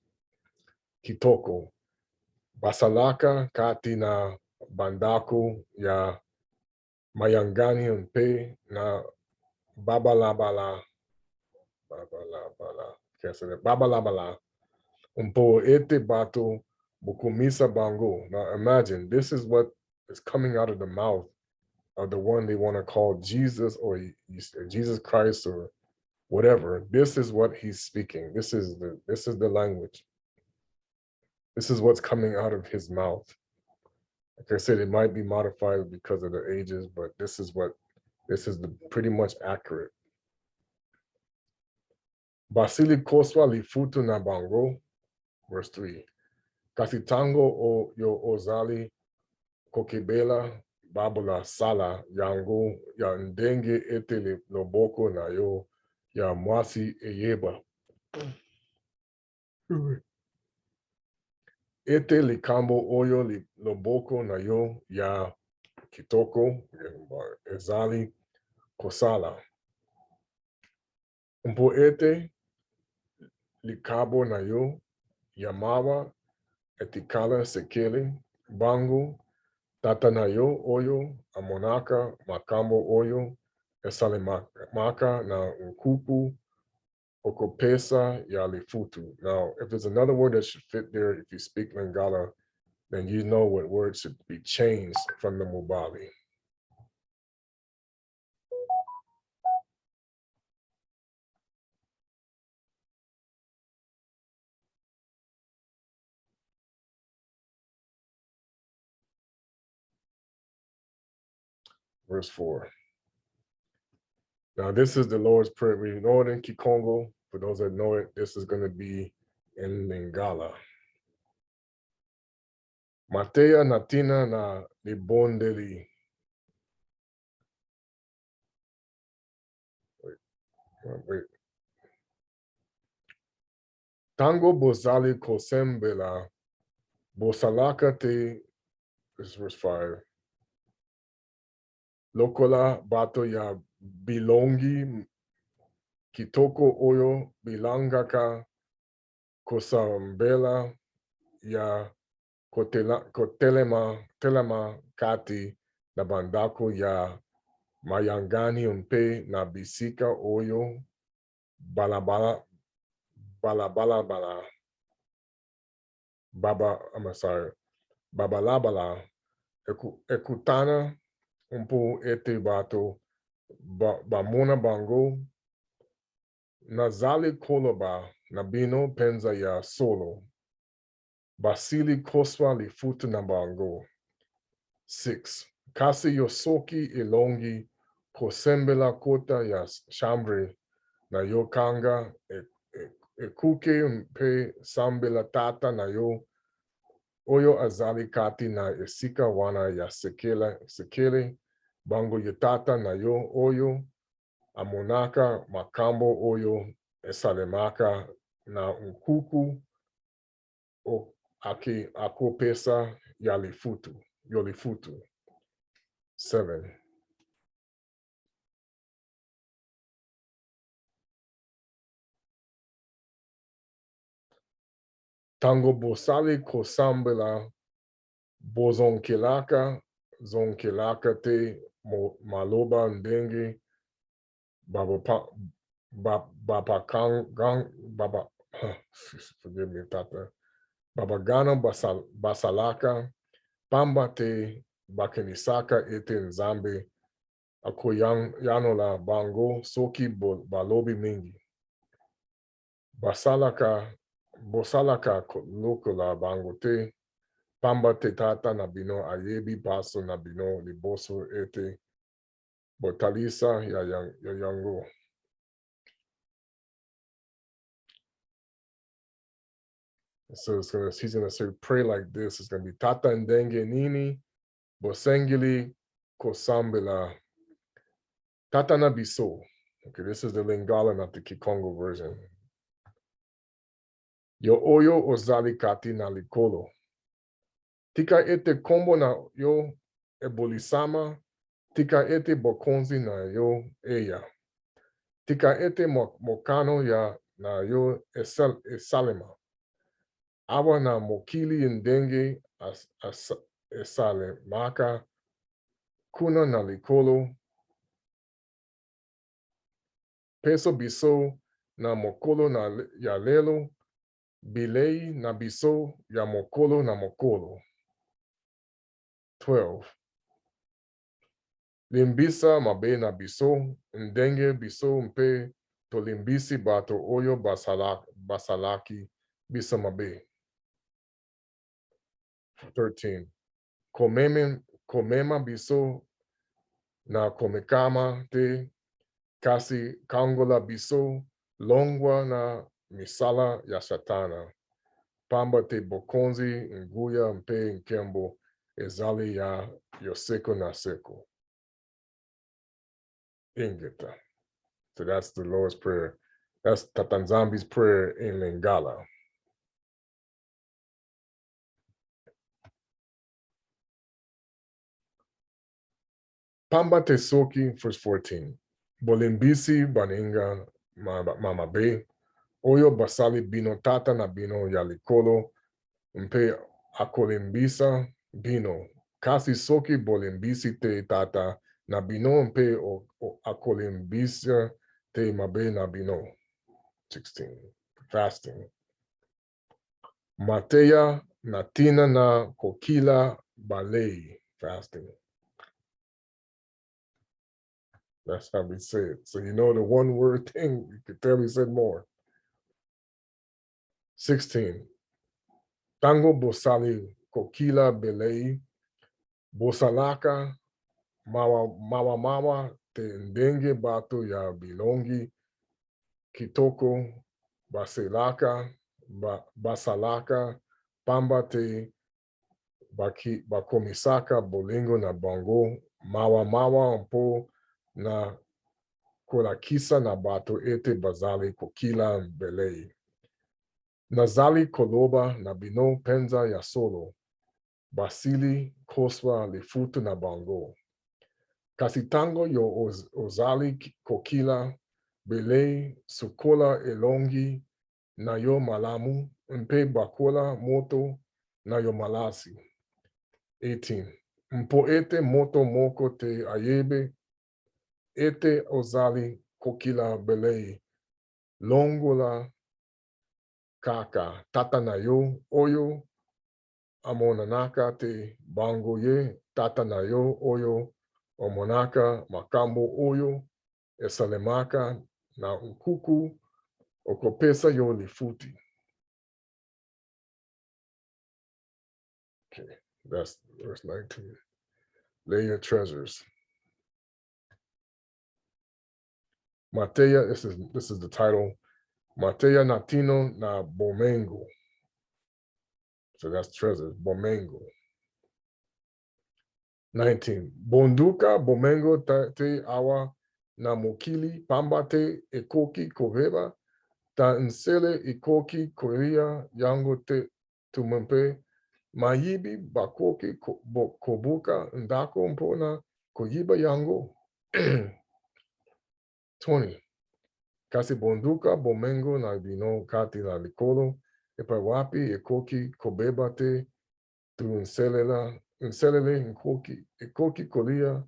Kitoko, Basalaka, Katina, Bandaku, Ya Mayangani Mpe, Na Babalabala, can't say that, Babalabala, Umpo Ete Bato, Bukumisa Bango. Now imagine, this is what is coming out of the mouth of the one they want to call Jesus or Jesus Christ or whatever. This is what he's speaking. This is the language. This is what's coming out of his mouth. Like I said, it might be modified because of the ages, but this is the pretty much accurate. Basili Koswa Lifutu na Bango, verse 3. Kasitango o yo ozali kokebela babula sala yango ya ndenge ete loboko na yo ya mwasi eyeba. Ete likambo oyo loboko na yo ya kitoko ezali kosala. Mpo ete likabo na yo yamawa etikala sekele bangu tata na yo oyo amonaka makambo oyo esalemaka na nkuku okopesa ya lifutu. Now, if there's another word that should fit there, if you speak Lingala, then you know what word should be changed from the Mubali. Verse 4. Now, this is the Lord's Prayer. We know it in Kikongo. For those that know it, this is going to be in Lingala. Matea natina na libondeli. Wait. Tango bozali kosembela bosalaka te, this is verse 5. Lokola bato ya bilongi kitoko oyo bilangaka kosambela ya telema kati na bandako ya mayangani mpe na bisika oyo balabala babalabala ekutana mpo ete bato bamona bango nazali koloba na bino penza ya solo basili koswa lifutu na bango. 6. Kasi yosoki ilongi kosembela kota ya shambre na yo kanga ekuke mpe sambela tata na yo oyo azali kati na esika wana ya sekele bango yetata na yo oyo amonaka makambo oyo esalemaka na nkuku akopesa yolifutu. 7. Tango bosali kosambela bozonkelaka te maloba ndenge forgive me, Tata. Babagana basalaka pamba te bakenisaka ete nZambi akoyanola bango soki balobi mingi. Bosalaka lokola bango te pamba te tata na bino ayebi baso na bino liboso ete botalisa ya yango. So he's gonna say pray like this. It's gonna be Tata Ndenge Nini, Bosengili Kosambela, Tata na Biso. Okay, this is the Lingala, not the Kongo version. Yo oyo ozali kati na likolo. Tika ete kombo na yo ebolisama, tika ete bokonzi na yo eya. Tika ete mokano ya na yo esalema. Awa na mokili ndenge esale maka kuna na likolo. Peso biso na mokolo na ya lelo. Bilei na biso ya mokolo na mokolo. 12. Limbisa mabe na biso, ndenge biso mpe tolimbisi bato oyo basalaki bisa mabe. 13. Komema biso na komekama te, kasi kangola biso longwa na misala ya satana. Pamba te bokonzi nguya mpe nkembo ezali ya yoseko na seko. Ingeta. So that's the Lord's Prayer. That's nZambi's prayer in Lingala. Pamba te soki, verse 14. Bolimbisi baninga mamabe. Oyo basali bino tata na bino yalikolo. Mpe akolimbisa bino. Kasi soki bolimbisi te tata na bino mpe akolimbisa te mabe na bino. 16. Fasting. Mateya natina na kokila balei. Fasting. That's how we say it. So you know the one word thing, you could tell he said more. 16. Tango bosali kokila belei. Bosalaka mawa te ndenge bato ya bilongi. Kitoko baselaka basalaka pamba te bakomisaka bolingo na bango mawa mpo na kolakisa na bato ete bazali kokila belei. Nazali koloba na bino penza ya solo. Basili koswa lifutu na bango. Kasi tango yo ozali kokila belei sukola elongi na yo malamu mpe bakola moto na yo malasi. 18. Mpo ete moto moko te ayebe ete ozali kokila belei longola kaka tata na yo oyo amonanaka te bango ye tata na yo oyo omonaka makambo oyo esalemaka na nkuku okopesa yo lifuti. Okay, that's verse 19. Lay your treasures. Mateya, this is the title. Mateya Natino na Bomengo. So that's treasures, Bomengo. 19. Bonduka Bomengo te awa na mokili pamba te ekoki koveba ta nsele ikoki koria yango te tumempe mayibi bakoki kobuka ndako mpona koyiba yango. 20. Kasi bonduka bomengo na bino kati na likolo epa wapi ekoki kobeba te tu nselele ekoki kolia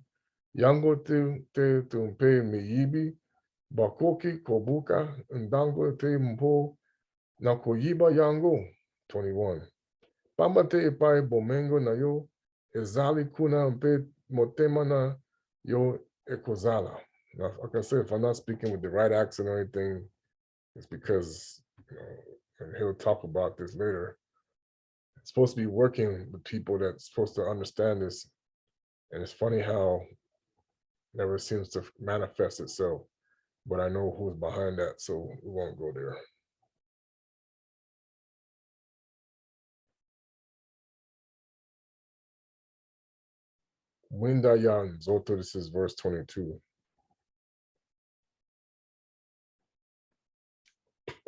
yango te tumpe miyibi bakoki kobuka ndango te mpo na koyiba yango. 21. Pamba te epai bomengo na yo ezali kuna mpe motema na yo ekozala. Now, like I said, if I'm not speaking with the right accent or anything, it's because, and he'll talk about this later, it's supposed to be working with people that's supposed to understand this. And it's funny how it never seems to manifest itself, but I know who's behind that, so we won't go there. Windaya Nzoto, this is verse 22.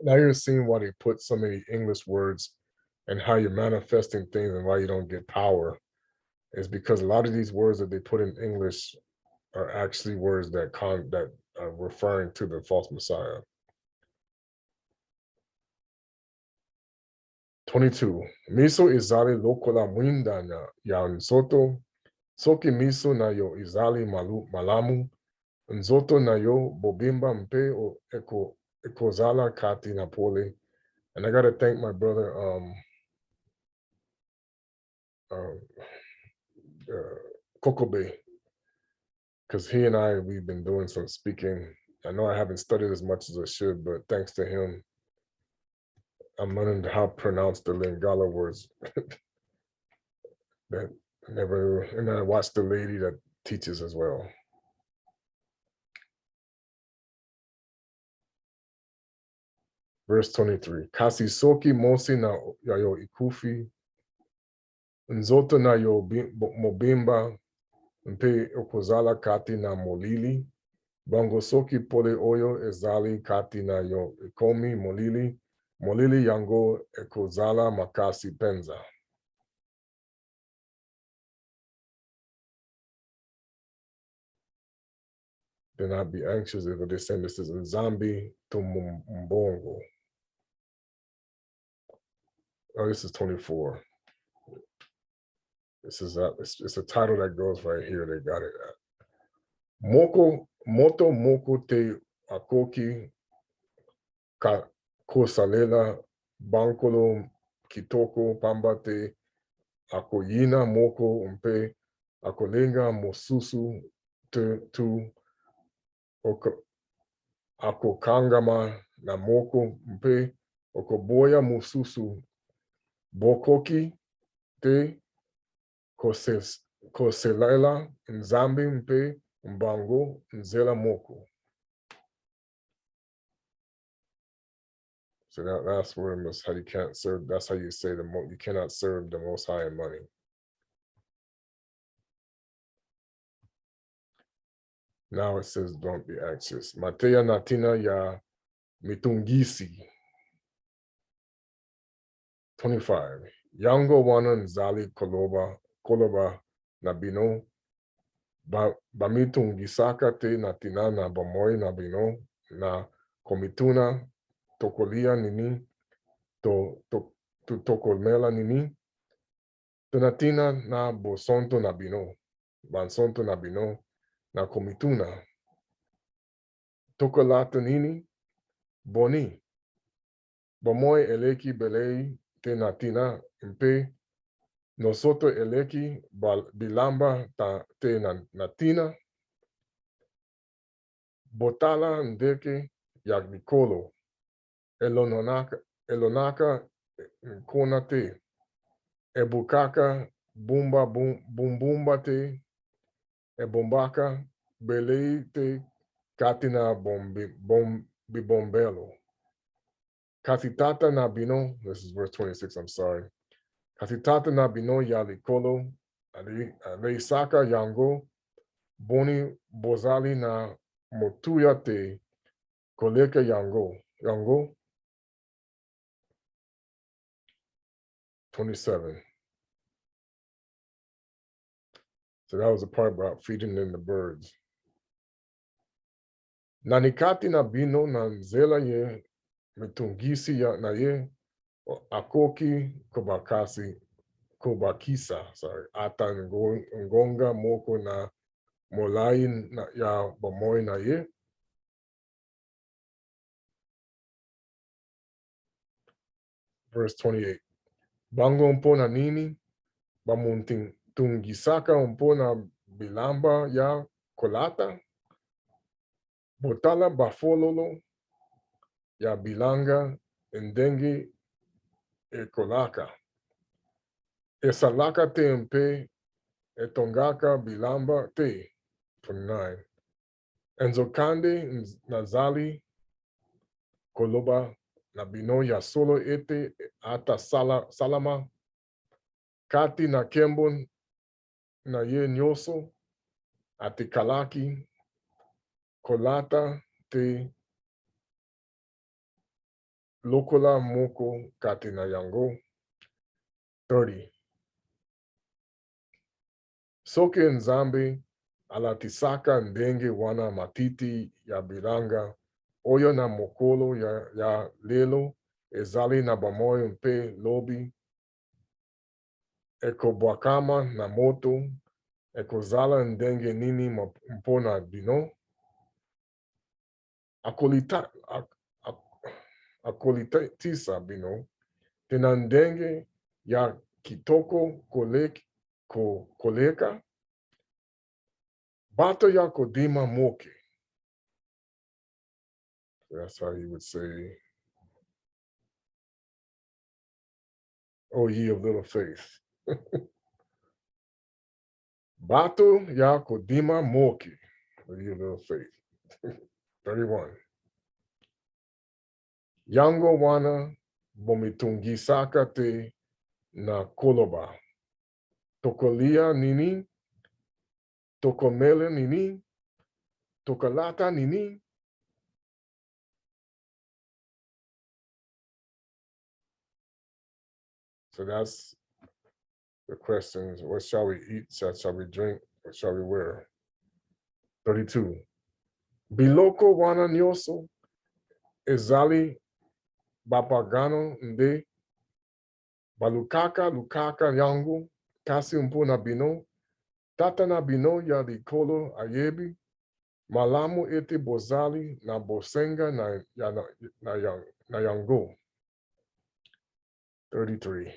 Now you're seeing why they put so many English words and how you're manifesting things and why you don't get power. Is because a lot of these words that they put in English are actually words that are referring to the false Messiah. 22. Miso izali lokola mwinda na ya nzoto, soki miso na yo izali malamu, nzoto na yo bobimba mpe o ekozala kati na pole. And I gotta thank my brother Kokobe, because he and we've been doing some speaking. I know I haven't studied as much as I should, but thanks to him, I'm learning how to pronounce the Lingala words that never, and I watched the lady that teaches as well. Verse 23, Kasi soki mosi na yayo ikufi, nzoto na yo mobimba, mpe okozala kati na molili, bango soki pole oyo ezali kati na yo ikomi molili, molili yango ekozala makasi penza. Do not be anxious if they're saying this is nZambi to Mbongo. Oh, this is 24. This is it's a title that goes right here. They got it at. Moto moko te akoki kosalela bankolo kitoko pambate akoyina moko mpe akolenga mosusu tu akokangama na moko mpe okoboya mosusu bokoki te koselela nZambi mpe mbango nzela moko. So that last word was how you can't serve. That's how you say you cannot serve the Most High in money. Now it says, don't be anxious. Mateya natina ya mitungisi. 25. Yango wana nzali koloba na bino. Bamitungisaka te natina na bamoy na bino na komituna tokolia nini to tokolmela nini. Tunatina na bosonto na bino. Bansonto na bino na komituna. Tokolata nini boni. Bamoy eleki belei te natina mpe nosotros eleki bilamba te natina. Botala ndeke yagnikolo. Elonaka konate. Ebukaka bumbumba te. Ebombaka belei te katina bibombelo. Katitata na bino, this is verse 26, I'm sorry. Katitata na bino yalikolo, leisaka yango, boni bozali na motuya te, koleka yango. 27. So that was the part about feeding in the birds. Nanikati na bino na nzela ye, mitungisi ya na ye, akoki kobakisa, sorry, ata ngonga moko na molai ya bamoy na ye. Verse 28. Bango mpo na nini, bamuntungisaka mpo na bilamba ya kolata, botala bafololo ya bilanga ndenge ekolaka. Esalaka te mpe etongaka bilamba te. 29. Enzokande nazali koloba na bino ya solo ete ata salama kati na Kembo na ye nyoso, ate kalaki, kolata te lokola moko kate na yango. 30. Soke nZambi alatisaka ndenge wana matiti ya bilanga oyo na mokolo ya lelo ezali na bamoyo mpe lobi ekobwakama na moto ekozala ndenge nini mpona bino akolitatisa bino tena ndenge ya kitoko koleka bato ya kodima moke. That's how he would say, "O ye of little faith." Bato ya kodima moke, O ye of little faith. 31. Yango wana bomitungisaka te na koloba. Tokolia nini, tokomele nini, tokalata nini. So that's the questions. What shall we eat? Shall we drink? What shall we wear? 32. Biloko wana nyoso ezali bapagano nde lukaka yangu kasi na bino tata na bino ya likolo ayebi malamu ete bozali na bosenga na yango. 33.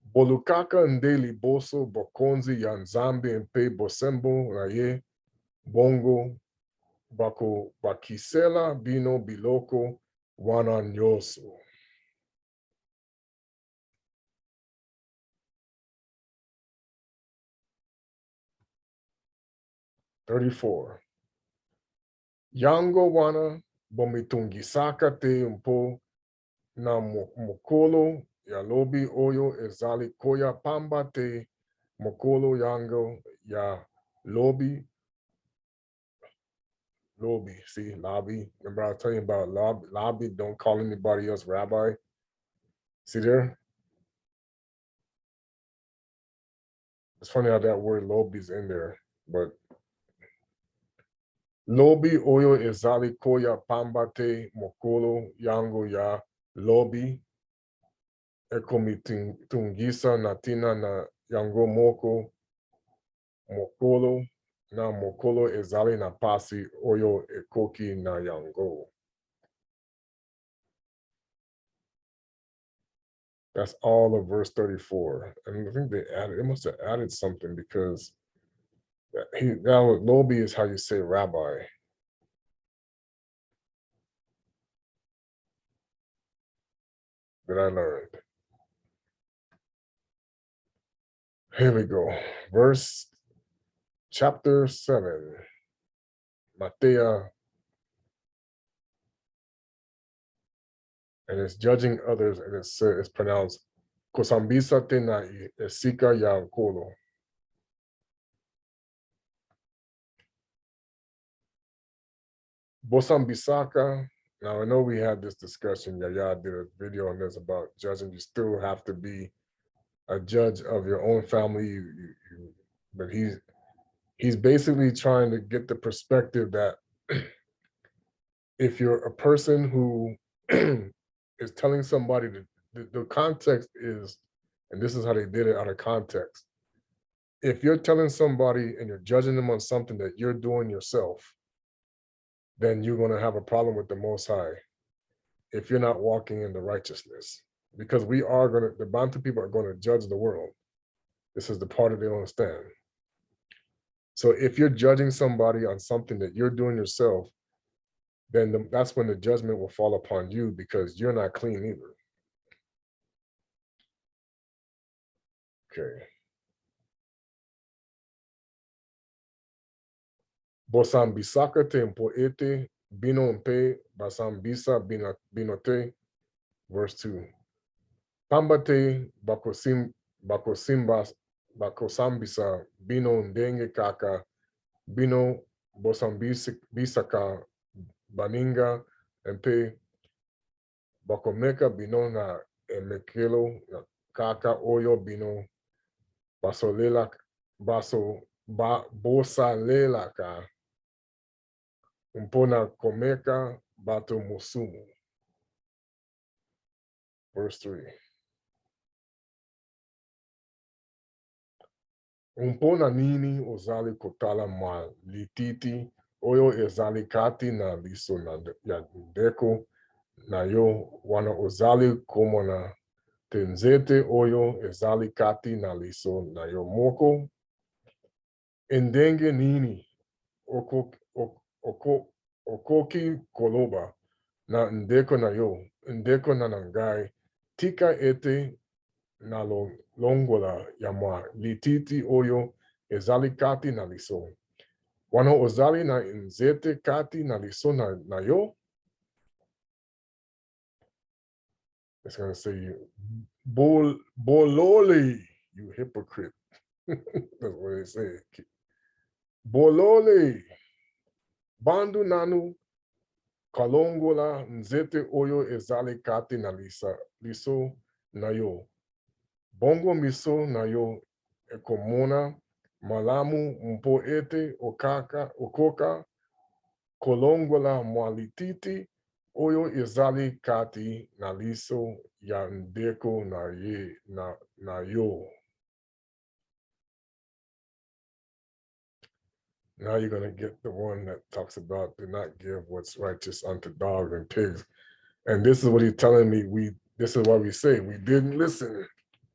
Bolukaka nde liboso bokonzi ya nZambi mpe bosembo na ye bongo bakisela bino biloko wana nyoso. (34) Yango wana bomitungisaka te mpo na mokolo ya lobi oyo ezali koya pamba te mokolo yango ya lobi. See, lobby. Remember I was telling you about lobby, don't call anybody else rabbi. See there? It's funny how that word lobby is in there, but lobi oyo ezali koya pamba te mokolo yango ya lobi ekomitungisa natina na yango mokolo na mokolo ezali na pasi oyo ekoki na yango. That's all of verse 34. And I think they must have added something because Lobi is how you say rabbi. That I learned. Here we go. Chapter 7. Matea. And it's judging others, and it's pronounced Kosambisa tena esika ya nkolo. Bosambisaka. Now I know we had this discussion. Yaya did a video on this about judging. You still have to be a judge of your own family. But he's basically trying to get the perspective that if you're a person who is telling somebody the context is, and this is how they did it out of context. If you're telling somebody and you're judging them on something that you're doing yourself, then you're going to have a problem with the Most High if you're not walking in the righteousness. Because the Bantu people are going to judge the world. This is the part that they don't understand. So if you're judging somebody on something that you're doing yourself, then that's when the judgment will fall upon you because you're not clean either. Okay. Bosambisaka te mpoete bino mpe basambisa binote, verse 2. Pambate bakosambisa bino ndenge kaka bino bosambisaka baninga mpe bakomeka bino na emekelo na kaka oyo bino bosalelaka mpona komeka bato mosumu. Verse 3. Mpona nini ozali kotala mwa lititi oyo ezali kati na liso ya ndeko na yo wana ozali komona te nzete oyo ezali kati na liso na yo moko? Ndenge nini okoki koloba na ndeko na yo, ndeko na ngai, tika ete na longola ya mwa lititi oyo ezali kati na liso wana ozali na nzete kati na liso na yo? It's going to say, bolole, you hypocrite. That's what they say. Bolole, bandu nanu kalongola nzete oyo ezali kati na liso na yo. Bongo miso na yo ekomona malamu mpo ete okoka kolongola mwa lititi oyo ezali kati na liso ya ndeko na yo. Now you're going to get the one that talks about do not give what's righteous unto dogs and pigs. And this is what he's telling me. This is why we say we didn't listen.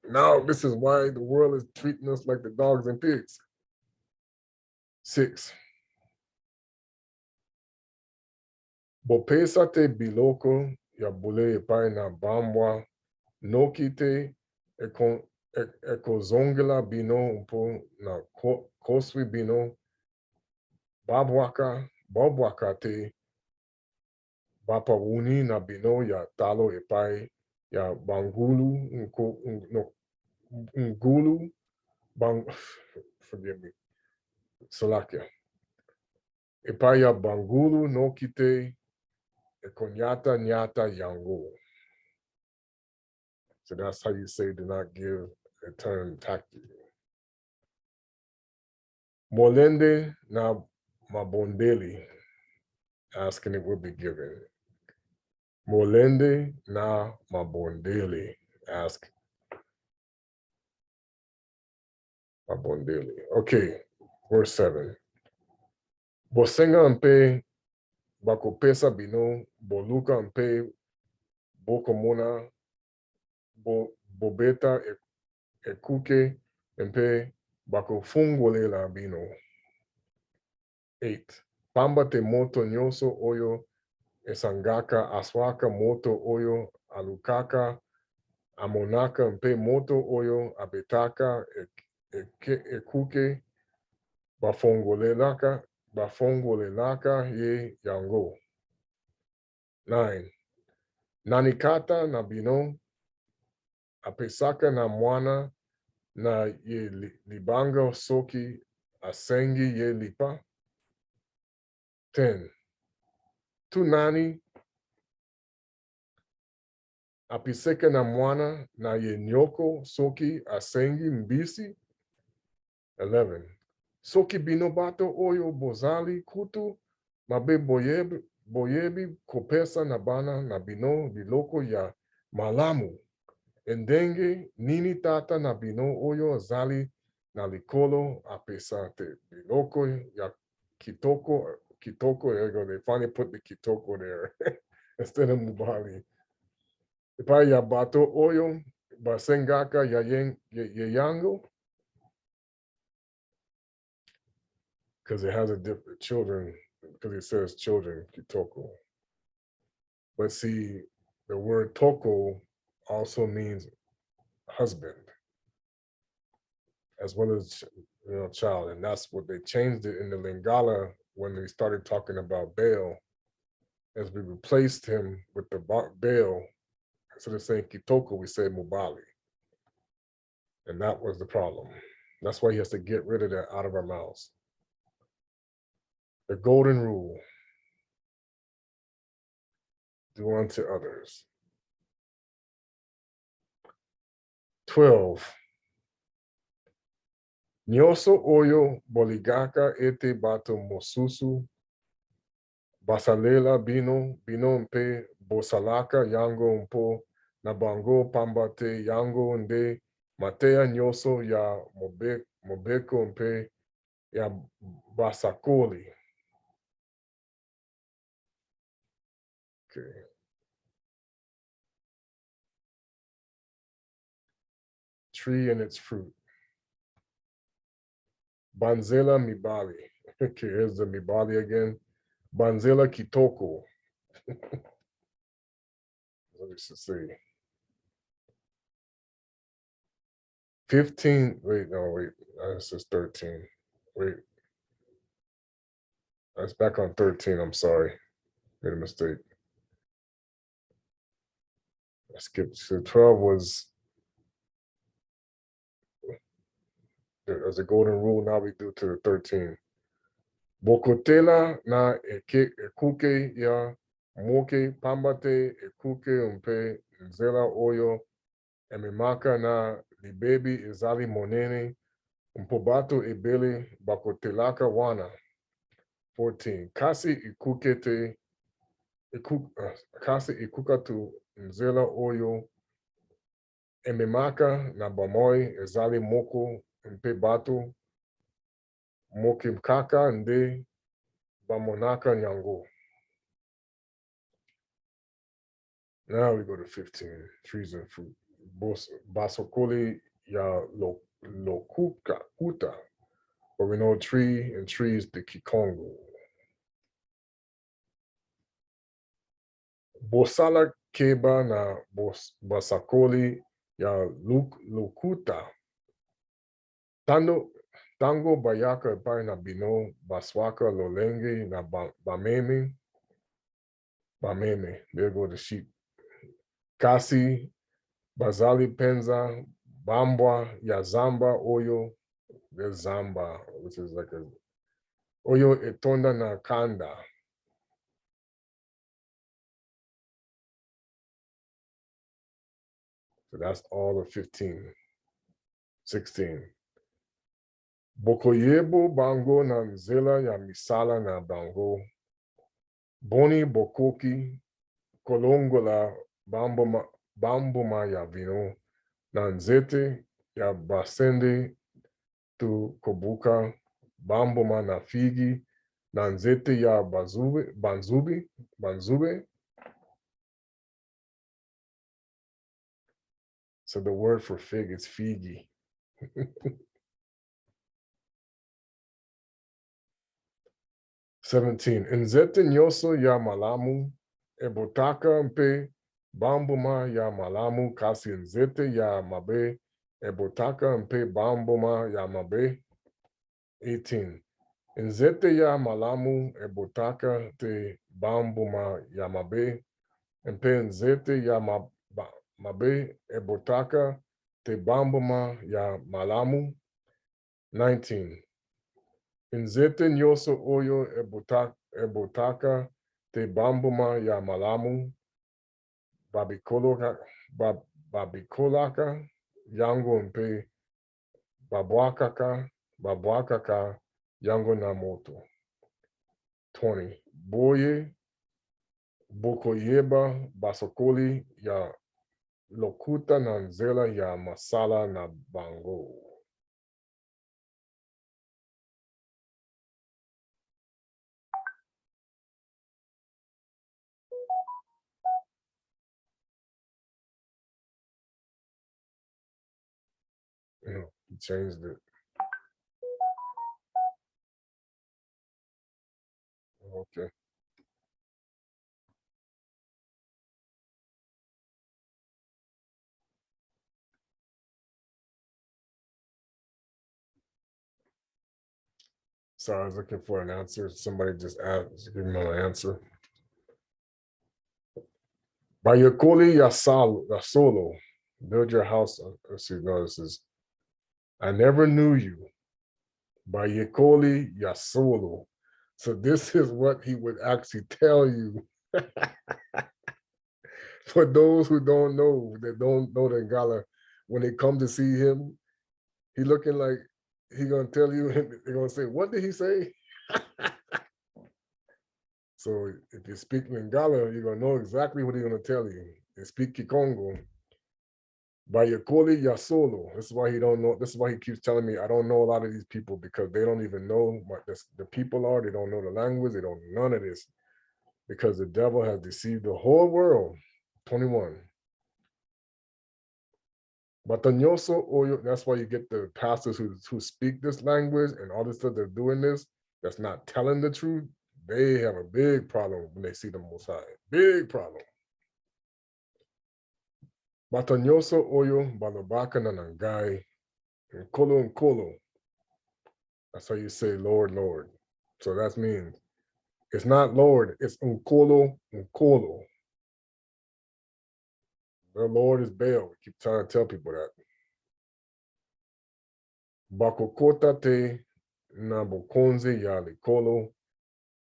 Now this is why the world is treating us like the dogs and pigs. 6. Bopesa te biloko ya bule epai na bambwa nokite ekozongela bino mpo na koswi bino babwaka te bapawuni na bino ya talo epai ya bangulu forgive me, Salakia. Epai ya bangulu nokite ekonyata nyata yango. So that's how you say do not give a turn tactic. Molende na mabondeli, asking it will be given. Molende na mabondeli, ask mabondeli. Okay, verse 7. Bosenga mpe bakopesa bino boluka mpe bokomona bobeta ekuke mpe bakofungolela bino. 8. Pamba te moto nyonso oyo esangaka aswaka moto oyo alukaka amonaka mpe moto oyo abetaka ekuke bafongolelaka ye yango. 9. Nanikata na bino apesaka na mwana na ye libanga soki asengi ye lipa. 10. Tu nani apiseka na mwana na ye nyoko soki asengi mbisi. 11. Soki bino bato oyo bozali kutu mabe boyebi kopesa na bana na bino biloko ya malamu. Ndenge nini tata na bino oyo azali na likolo apesa te biloko ya kitoko. There you go. They finally put the kitoko there instead of mubali. Epai ya bato oyo basengaka yeyango, because it has a different children, because it says children, kitoko. But see, the word toko also means husband, as well as child. And that's what they changed it in the Lingala when they started talking about Baal, as we replaced him with the Baal, instead of saying kitoko, we say mubali. And that was the problem. That's why he has to get rid of that out of our mouths. The golden rule. Do unto others. 12. Nyoso oyo boligaka ete bato mosusu basalela bino mpe bosalaka yango mpo na bango pambate yango nde mateya nyoso ya mobeko mpe ya basakoli. Okay. Tree and its fruit. Banzela mibali. Okay, here's the mibali again. Banzela kitoko. Let me see. 15. Wait, no, wait. This is 13. Wait. That's back on 13. I'm sorry. Made a mistake. I skipped. So 12 was as a golden rule. Now we do to the 13. Bokotela na ekuke ya moke pambate ekuke umpe nzela oyo ememaka na libebi izali monene umpobato ebele bakotelaka wana. 14. Kasi ikukatu nzela oyo ememaka na bamoy ezali moko mpe bato mokimkaka nde bamonaka nyango. Now we go to 15. Trees and fruit. Basokoli ya kuta. But we know tree and trees the Kongo. Bosala keba na basakoli ya lukuta. Tango bayaka epai na bino baswaka lolenge na bameme. Bameme, there go the sheep. Kasi bazali penza bambwa ya zamba oyo. There's zamba, which is like a oyo etonda na kanda. So that's all of 15. 16. Bokoyebo bango na nzela ya misala na bango. Boni bokoki kolongola bamboma ya vino. Na nzete ya basende tu kobuka bamboma na figi. Na nzete ya banzube. So the word for fig is figi. 17. Nzete nyoso ya malamu ebotaka mpe bambuma ya malamu kasi nzete ya mabe ebotaka mpe bambuma ya mabe. 18. Nzete ya malamu ebotaka te bambuma ya mabe mpe nzete ya mabe ebotaka te bambuma ya malamu. 19. Nzete nyoso oyo ebotaka te bambuma ya malamu babikolaka yango mpe babwakaka yango na moto. 20. Boye bokoyeba basokoli ya lokuta na nzela ya masala na bango. He changed it. Okay. So I was looking for an answer. Somebody just asked, give me an answer. Bayakoli Yasolo, build your house. Let's see, no, this is, I never knew you. Bayakoli Yasolo. So this is what he would actually tell you. For those who don't know, that don't know the Lingala, when they come to see him, he looking like he gonna tell you, and they're gonna say, what did he say? So if you speak Lingala, you're gonna know exactly what he's gonna tell you. You speak Kongo, Bayakoli Yasolo. This is why he don't know. This is why he keeps telling me I don't know a lot of these people, because they don't even know what the people are. They don't know the language. They don't know none of this, because the devil has deceived the whole world. 21. Batanyoso Oyo, that's why you get the pastors who speak this language and all this stuff they're doing this, that's not telling the truth. They have a big problem when they see the Most High. Big problem. Batanyoso Oyo, Balabaka Nanangai, and Kolo. That's how you say Lord, Lord. So that means it's not Lord, it's Unkolo. The Lord is Baal. We keep trying to tell people that. Bakokota te Nabokonze ya Likolo,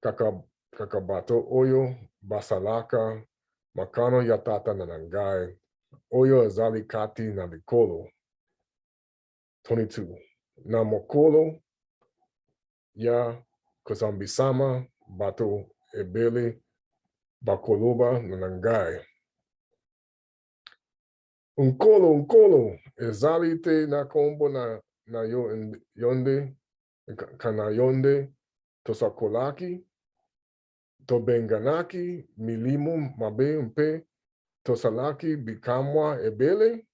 Kakabato Oyo, Basalaka, Makano Yatata Nanangai, Oyo Azalikati Nalikolo. 22. Namokolo ya Kusambisama Bato Ebele Bakoloba Nanangai. Unkolo, Ezalite na kombo na yonde, kana yonde, tosakolaki, tobenganaki, milimu mabe mpe, tosalaki bikamwa ebele.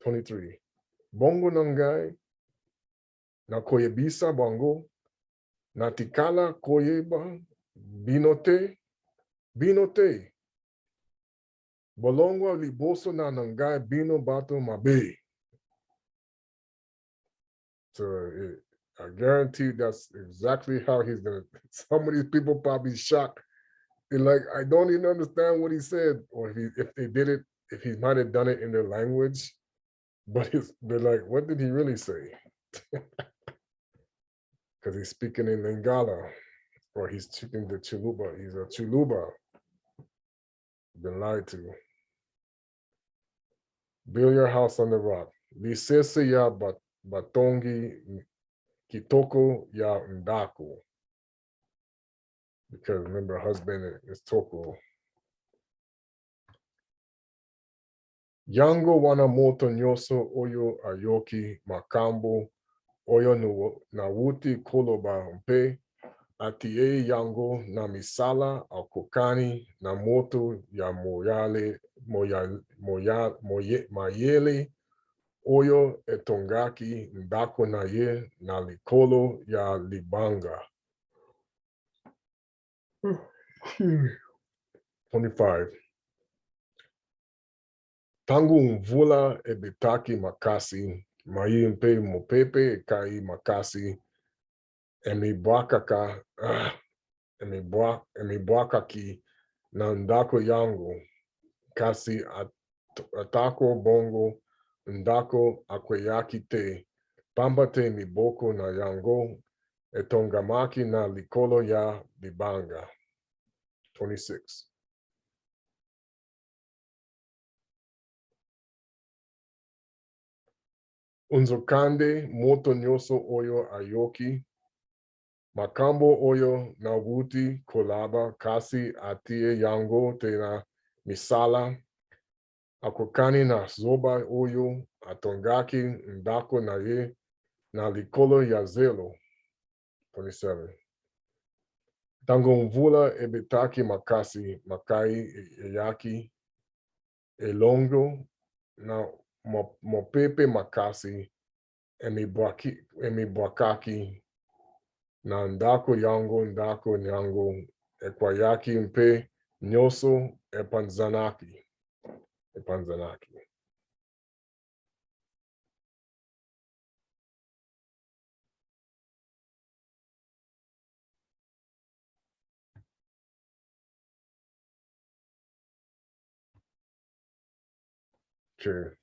23. Bongo nangai, na koyebisa bongo, na tikala koyeba, binote. Bolongwa liboso na nangai bino bato mabe. So I guarantee that's exactly how he's gonna. Some of these people probably shocked. They're like, I don't even understand what he said, or if they did it, if he might have done it in their language, but they're like, what did he really say? Because he's speaking in Lingala, or he's speaking the Tsiluba. He's a Tsiluba. Been lied to. Build your house on the rock. Lisese ya batongi kitoko ya ndaku. Because remember, husband is toko. Yango wanamoto nyoso oyo ayoki makambo oyo na wuti koloba mpe atie yango na misala akokani na moto ya mayele oyo etongaki ndako na ye na likolo ya libanga. 25. Tangu mvula ebitaki makasi, mai mpe mopepe kai makasi, emibwakaki na ndako yangu, kasi atako bongo, ndako akweyaki te, pamba te miboko na yango, etongamaki na likolo ya libanga. 26. Unzokande moto nyoso oyo ayoki, makambo oyo na wuti kolaba kasi atie yango te na misala, akokani na zoba oyo atongaki ndako na ye na likolo ya zelo. 27. Tango mvula ebitaki makasi, makai eyaki, elongo na mopepe makasi, emibwakaki na ndako yango ekwayaki mpe nyoso epanzanaki. Okay.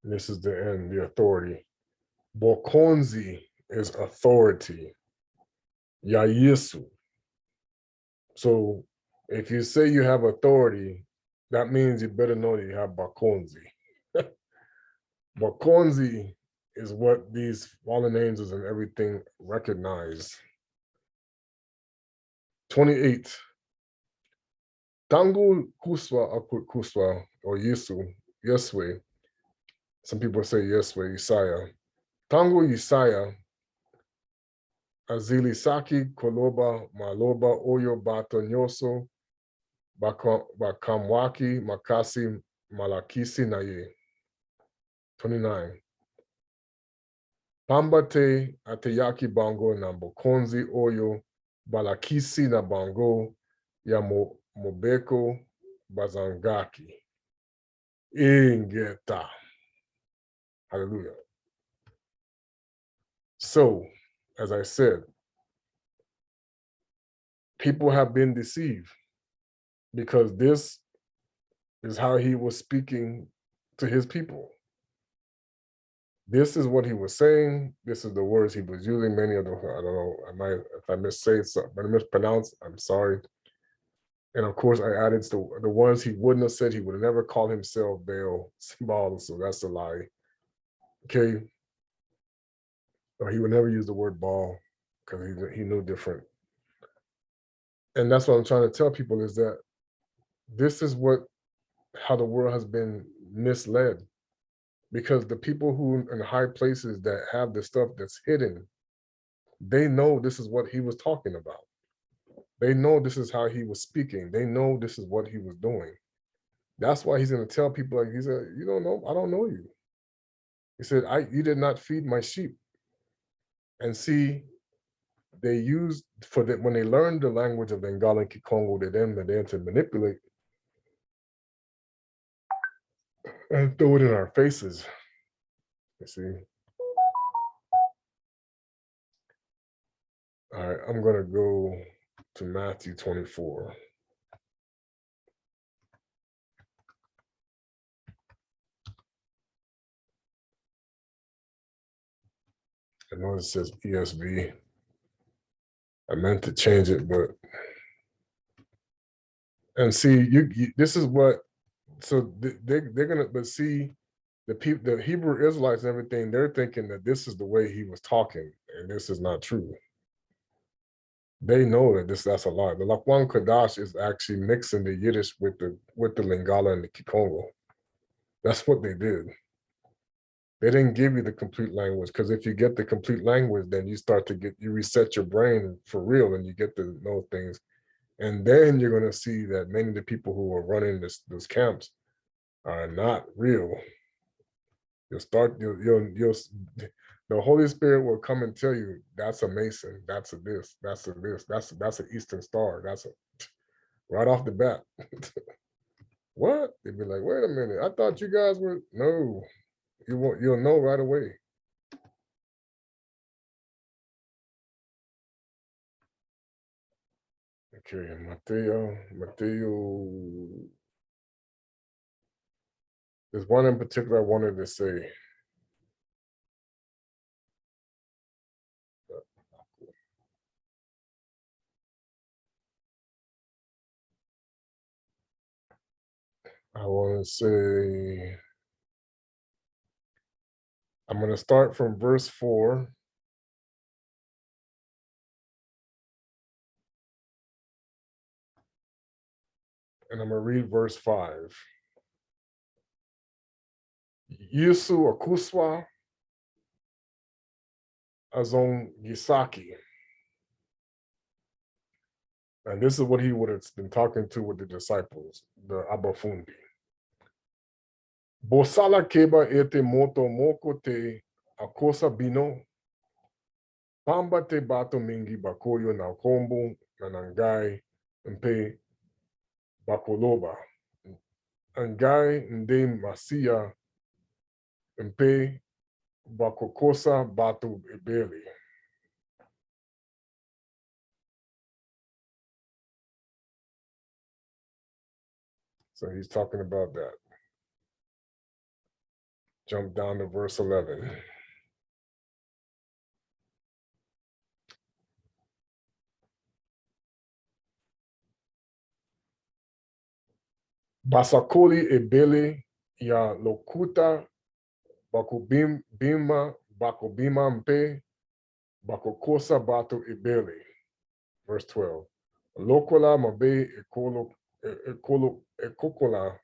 This is the end, the authority. Bokonzi is authority. Yisu. So if you say you have authority, that means you better know that you have Bokonzi. Bokonzi is what these fallen angels and everything recognize. 28. Tangu Kusua or Yisu, Yeswe. Some people say Yeswe, Isaiah. Tangu Isaiah, Azili Saki, Koloba, Maloba, Oyo Bato Nyoso, Bakamwaki, Makasi, Malakisi Naye. 29. Pambate Ateyaki Bango na Bokonzi Oyo, Balakisi na Bango, ya Mobeko Bazangaki. Ingeta. Hallelujah. So, as I said, people have been deceived because this is how he was speaking to his people. This is what he was saying. This is the words he was using. Many of them, I don't know, if I missay something, but I mispronounced, I'm sorry. And of course, I added the ones he wouldn't have said. He would have never called himself Baal, Baal, so that's a lie. Okay. Or he would never use the word Baal because he knew different. And that's what I'm trying to tell people is that this is how the world has been misled, because the people who in high places that have the stuff that's hidden, they know this is what he was talking about. They know this is how he was speaking. They know this is what he was doing. That's why he's going to tell people, like, he said, you don't know, I don't know you. He said, you did not feed my sheep. And see, they used when they learned the language of Lingala and Kongo, they then began to manipulate and throw it in our faces. You see. All right, I'm going to go to Matthew 24. I know it says ESV. I meant to change it, but and see, this is what. So they're gonna, but see, the Hebrew Israelites and everything, they're thinking that this is the way he was talking, and this is not true. They know that that's a lie. The Lakwan Kadash is actually mixing the Yiddish with the Lingala and the Kongo. That's what they did. They didn't give you the complete language, because if you get the complete language, then you reset your brain for real, and you get to know things. And then you're going to see that many of the people who are running those camps are not real. The Holy Spirit will come and tell you, that's a Mason, that's a this, that's a this, that's an Eastern Star, right off the bat. What? They'd be like, wait a minute, I thought you guys were, no, you'll know right away. Okay, Mateo. There's one in particular I wanted to say. I want to say, I'm going to start from verse 4. And I'm going to read verse 5. Yisu or Kusua Azon Gisaki. And this is what he would have been talking to with the disciples, the Abafundi. Bosala keba ete moto moko te akosa bino. Pamba te bato mingi bakoyo na kombo na nangai mpe bakoloba. Angai nde masia mpe bakokosa bato ebeli. So he's talking about that. Jump down to verse 11. Basakoli ebele ya lokuta bakubima mpe bakokosa bato ebele. Verse 12. Lokola mabe ekokola.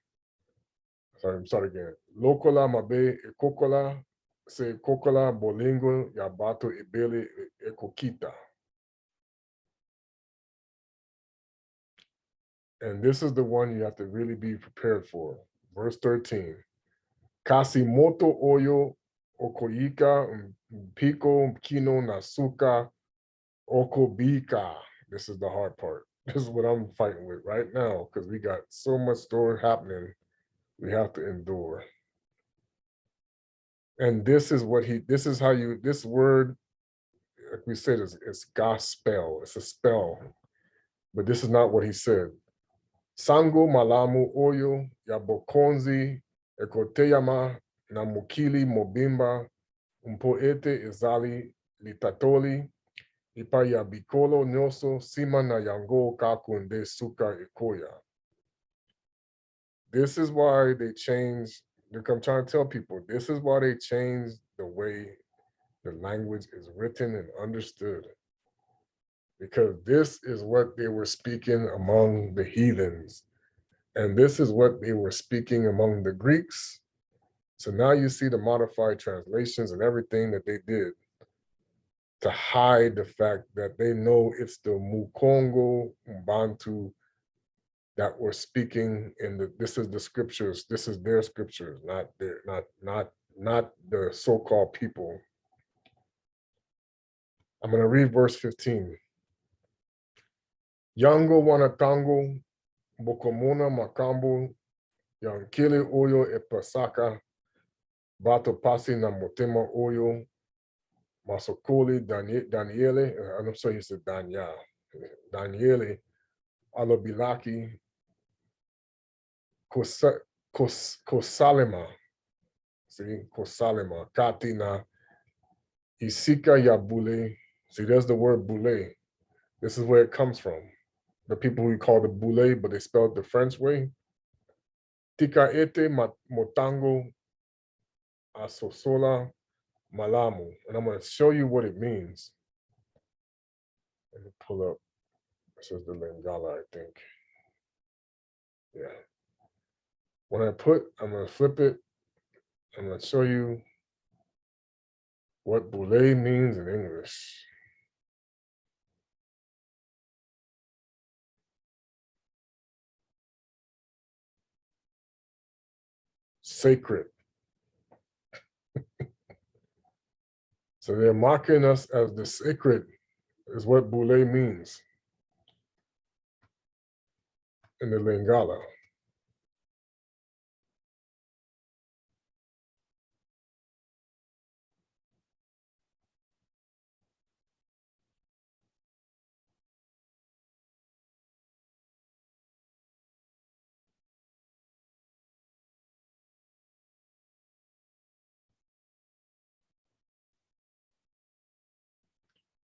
Sorry, start again. Lokola mabe ekokola se kokola bolingo ya bato ebele ekokita. And this is the one you have to really be prepared for. Verse 13. Kasi moto oyo okoyika piko kino nasuka okobika. This is the hard part. This is what I'm fighting with right now because we got so much story happening. We have to endure. And this is how this word, like we said, it's gospel. It's a spell. But this is not what he said. Sango malamu oyo yabokonzi ekoteyama na mukili mobimba umpoete izali litatoli ipa ya bikolo nyoso sima na yango kakunde suka ikoya. This is why they changed. I'm trying to tell people, this is why they changed the way the language is written and understood. Because this is what they were speaking among the heathens. And this is what they were speaking among the Greeks. So now you see the modified translations and everything that they did to hide the fact that they know it's the Mukongo, Bantu that were speaking in this is the scriptures, this is their scriptures, not the so-called people. I'm going to read verse 15. Yango wanatango bokomona makambo yankile oyo e pasaka bato pasi na motema oyo masokoli Daniele, I'm sorry, he said Daniele alobilaki kosalema, see, kosalema kati na isika ya bule. See, there's the word bule. This is where it comes from. The people who call it bule, but they spell it the French way. Tika ete motango asosola malamu. And I'm going to show you what it means. Let me pull up. This is the Lingala, I think. Yeah. When I'm going to flip it. I'm going to show you what boule means in English. Sacred. So they're mocking us as the sacred is what boule means in the Lingala.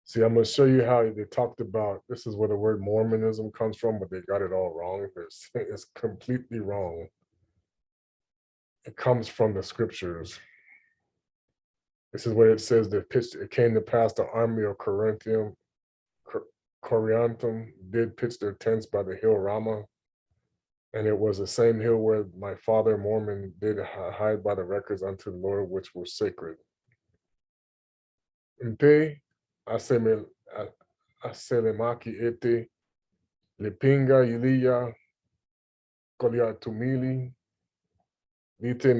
See, I'm going to show you how they talked about, this is where the word Mormonism comes from, but they got it all wrong. It's completely wrong. It comes from the scriptures. This is where it says that it came to pass the army of Coriantum did pitch their tents by the hill Ramah. And it was the same hill where my father Mormon did hide by the records unto the Lord, which were sacred. Mpe aselemaki ete lipinga iliya koliatumili lite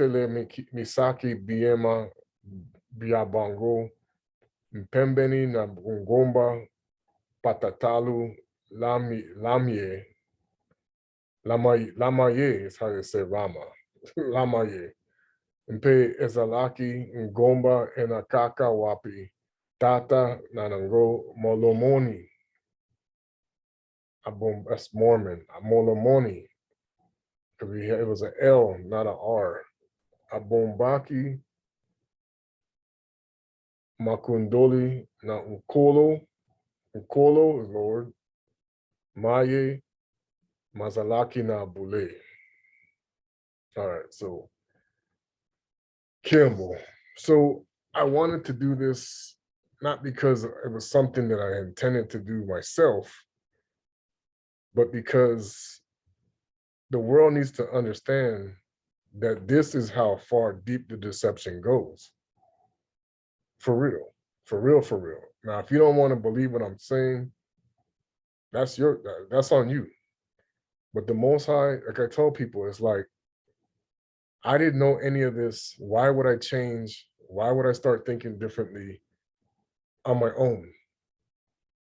le misaki biema biabango mpembeni na ngomba patatalu lamaye is how they say Rama. Lamaye. Mpe ezalaki ngomba enakaka wapi tata nanango molomoni. That's Mormon. Amolomoni, because it was an L, not an R. Abombaki, Makundoli, na Ukolo. Ukolo is Lord. Maye, Mazalaki na Bule. All right, so Kembo. So I wanted to do this not because it was something that I intended to do myself, but because the world needs to understand that this is how far deep the deception goes. For real, for real, for real. Now, if you don't want to believe what I'm saying, that's on you. But the Most High, like I told people, it's like I didn't know any of this. Why would I change? Why would I start thinking differently on my own?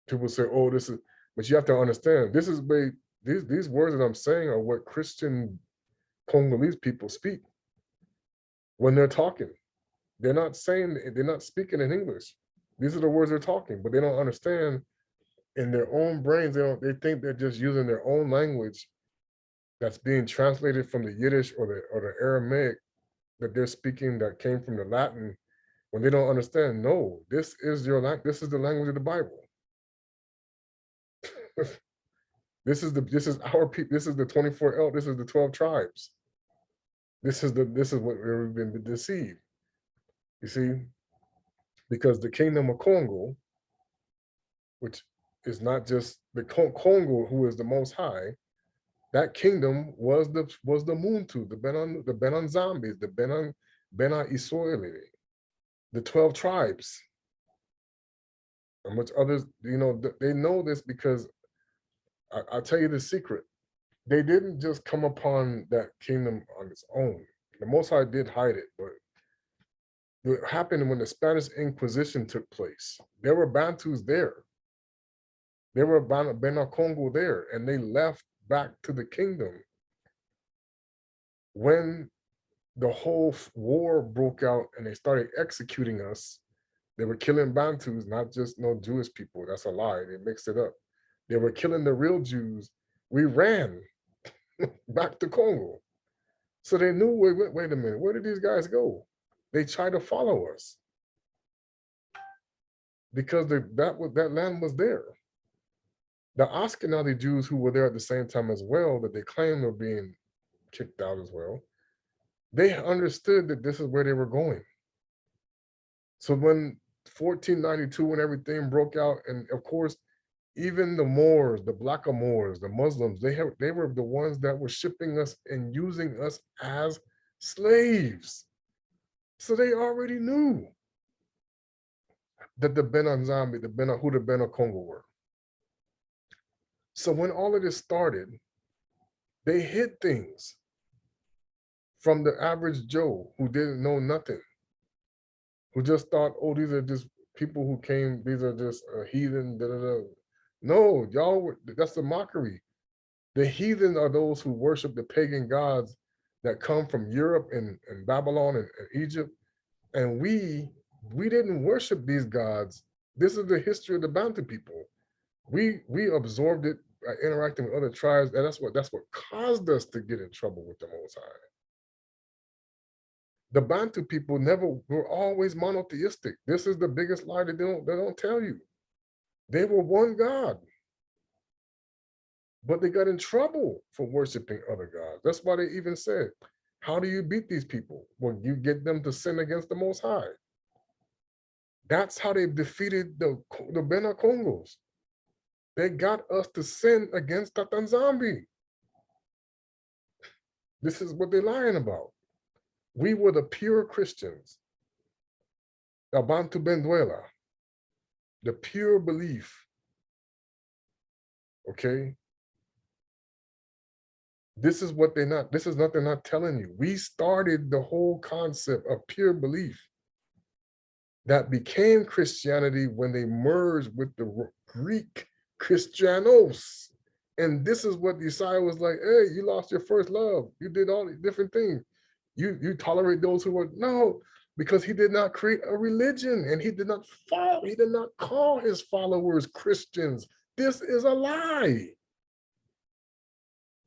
People say, "Oh, this is," but you have to understand. This is these words that I'm saying are what Christian Congolese people speak when they're talking. They're not saying, they're not speaking in English. These are the words they're talking, but they don't understand in their own brains. They think they're just using their own language that's being translated from the Yiddish or the Aramaic that they're speaking that came from the Latin, when they don't understand. No, this is your language. This is the language of the Bible. This is our people. This is the 24 L. This is the 12 tribes. This is what we've been deceived. You see, because the kingdom of Kongo, which is not just the Kongo, who is the Most High, that kingdom was the Muntu, the Bena nZambi, the Bena Isolele, the 12 tribes, and which others, they know this because I'll tell you the secret. They didn't just come upon that kingdom on its own. The Most High did hide it, but what happened when the Spanish Inquisition took place, there were Bantus there. There were Bena Kongo there, and they left back to the kingdom. When the whole war broke out and they started executing us, they were killing Bantus, not just no Jewish people. That's a lie. They mixed it up. They were killing the real Jews. We ran back to Congo. So they knew, wait a minute, where did these guys go? They tried to follow us because that land was there. The Ashkenazi Jews who were there at the same time as well, that they claimed were being kicked out as well, they understood that this is where they were going. So when 1492, when everything broke out, and of course, even the Moors, the Blackamoors, the Muslims, they were the ones that were shipping us and using us as slaves. So they already knew that the Bena nZambi, who the Bena Kongo were. So when all of this started, they hid things from the average Joe who didn't know nothing, who just thought, oh, these are just people who came, these are just heathen, da, da, da. No, y'all, that's the mockery. The heathen are those who worship the pagan gods that come from Europe and Babylon and Egypt. And we didn't worship these gods. This is the history of the Bantu people. We absorbed it by interacting with other tribes, and that's what caused us to get in trouble with the Most High. The Bantu people were always monotheistic. This is the biggest lie they don't tell you. They were one God, but they got in trouble for worshiping other gods. That's why they even said, how do you beat these people? Well, you get them to sin against the Most High. That's how they defeated the Bena Congos. They got us to sin against the nZambi. This is what they're lying about. We were the pure Christians, Abantu Benduela, the pure belief. Okay? This is what they're not telling you. We started the whole concept of pure belief that became Christianity when they merged with the Greek Christianos. And this is what Isaiah was like, hey, you lost your first love. You did all these different things. You tolerate those who were, no, because he did not create a religion and he did not call his followers Christians. This is a lie.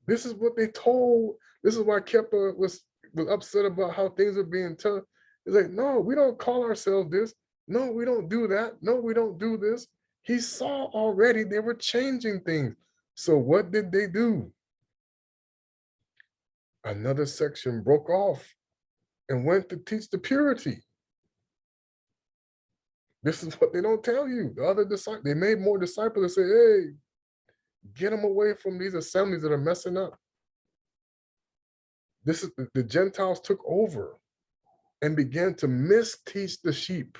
This is what they told. This is why Kepa was upset about how things are being told. It's like, no, we don't call ourselves this. No, we don't do that. No, we don't do this. He saw already they were changing things. So what did they do? Another section broke off and went to teach the purity. This is what they don't tell you. The other disciples, they made more disciples and say, hey, get them away from these assemblies that are messing up. This is the Gentiles took over and began to misteach the sheep.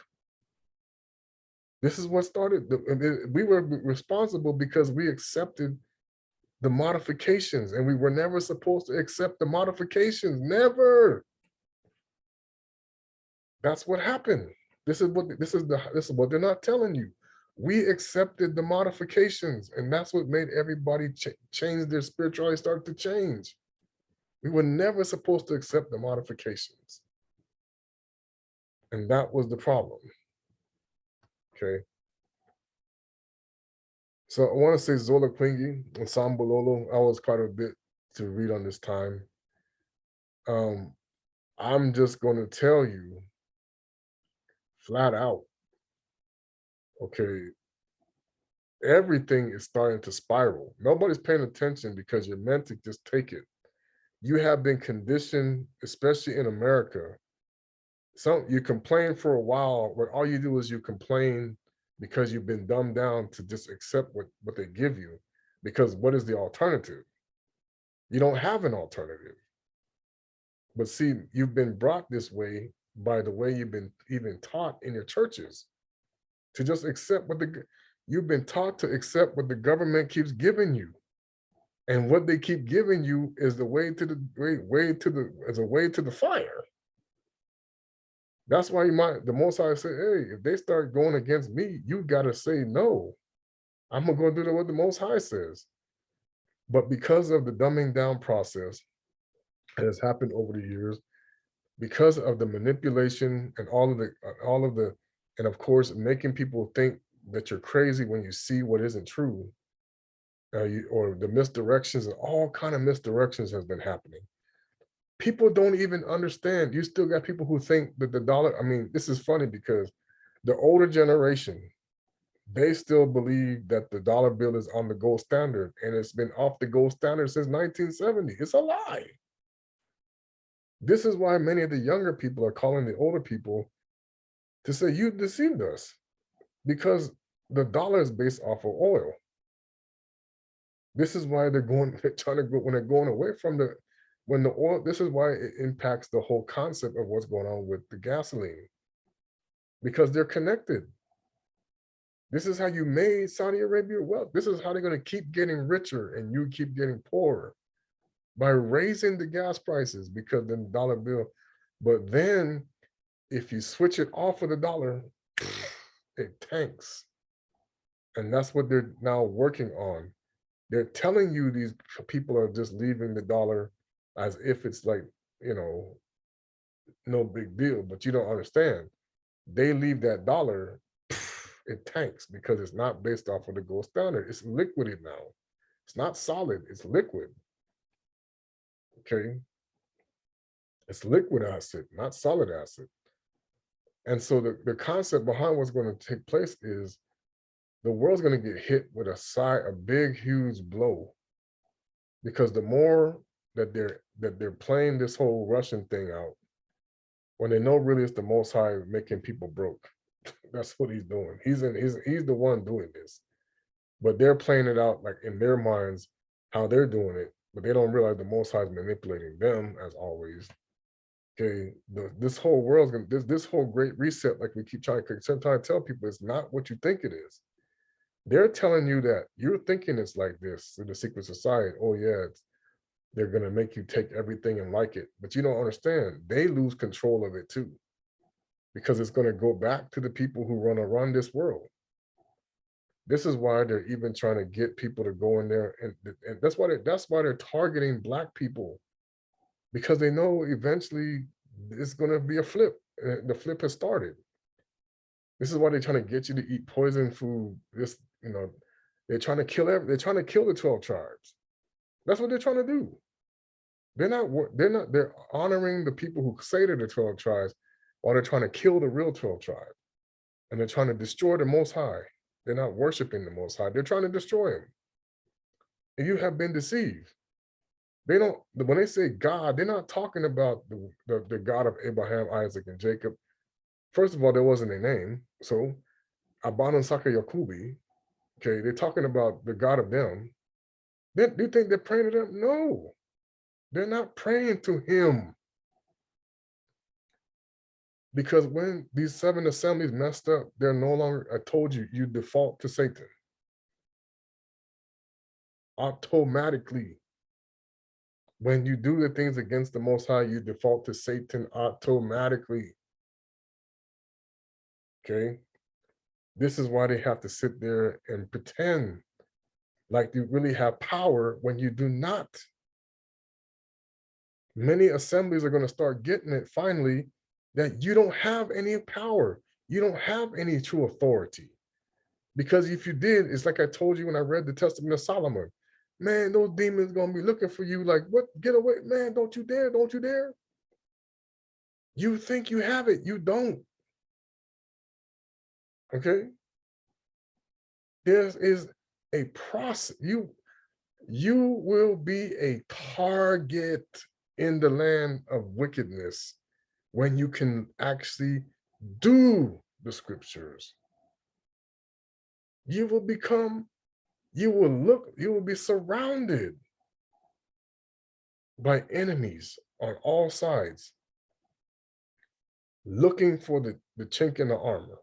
This is what started. We were responsible because we accepted the modifications, and we were never supposed to accept the modifications. Never. That's what happened. This is what they're not telling you. We accepted the modifications, and that's what made everybody change their spirituality, start to change. We were never supposed to accept the modifications. And that was the problem. Okay. So I want to say Zola Quingi and Sambololo. I was quite a bit to read on this time. I'm just going to tell you flat out, okay, everything is starting to spiral. Nobody's paying attention because you're meant to just take it. You have been conditioned, especially in America. You complain for a while, but all you do is you complain because you've been dumbed down to just accept what they give you. Because what is the alternative? You don't have an alternative. But see, you've been brought this way by the way you've been even taught in your churches to just accept you've been taught to accept what the government keeps giving you. And what they keep giving you is the way to the fire. That's why the Most High say, hey, if they start going against me, you gotta say no. I'm gonna go do what the Most High says. But because of the dumbing down process that has happened over the years, because of the manipulation and all of the, and of course, making people think that you're crazy when you see what isn't true, or the misdirections, and all kind of misdirections has been happening. People don't even understand. You still got people who think that the dollar, I mean, this is funny because the older generation, they still believe that the dollar bill is on the gold standard, and it's been off the gold standard since 1970. It's a lie. This is why many of the younger people are calling the older people to say, you deceived us, because the dollar is based off of oil. This is why they're trying to go, when they're going away from the oil, this is why it impacts the whole concept of what's going on with the gasoline, because they're connected. This is how you made Saudi Arabia wealth. This is how they're going to keep getting richer and you keep getting poorer, by raising the gas prices, because then the dollar bill. But then if you switch it off of the dollar, it tanks. And that's what they're now working on. They're telling you these people are just leaving the dollar as if it's like, no big deal, but you don't understand. They leave that dollar, it tanks, because it's not based off of the gold standard. It's liquid now. It's not solid, it's liquid. Okay. It's liquid asset, not solid asset. And so the concept behind what's going to take place is the world's going to get hit with a big, huge blow, because the more that they're playing this whole Russian thing out, when they know really it's the Most High making people broke. That's what he's doing. He's the one doing this, but they're playing it out like in their minds how they're doing it, but they don't realize the Most High is manipulating them as always. Okay, this whole world's gonna this whole great reset, like we keep trying to sometimes tell people, it's not what you think it is. They're telling you that you're thinking it's like this in the secret society. Oh yeah, they're gonna make you take everything and like it, but you don't understand. They lose control of it too, because it's gonna go back to the people who want to run this world. This is why they're even trying to get people to go in there, and that's why they're targeting Black people, because they know eventually it's going to be a flip. The flip has started. This is why they're trying to get you to eat poison food. They're trying to kill the 12 tribes. That's what they're trying to do. They're honoring the people who say they're the 12 tribes while they're trying to kill the real 12 tribes. And they're trying to destroy the Most High. They're not worshiping the Most High. They're trying to destroy him. And you have been deceived. They don't, when they say God, they're not talking about the God of Abraham, Isaac, and Jacob. First of all, there wasn't a name. So, Abana Saka Yakubi, okay, they're talking about the God of them. Do you think they're praying to them? No, they're not praying to him. Because when these 7 assemblies messed up, they're no longer, I told you, you default to Satan. Automatically. When you do the things against the Most High, you default to Satan automatically. Okay? This is why they have to sit there and pretend like you really have power when you do not. Many assemblies are going to start getting it finally that you don't have any power. You don't have any true authority. Because if you did, it's like I told you when I read the Testament of Solomon. Man, those demons going to be looking for you like, what? Get away. Man, don't you dare. Don't you dare. You think you have it. You don't. Okay? There is a process. You will be a target in the land of wickedness when you can actually do the scriptures. You will become, you will be surrounded by enemies on all sides, looking for the chink in the armor.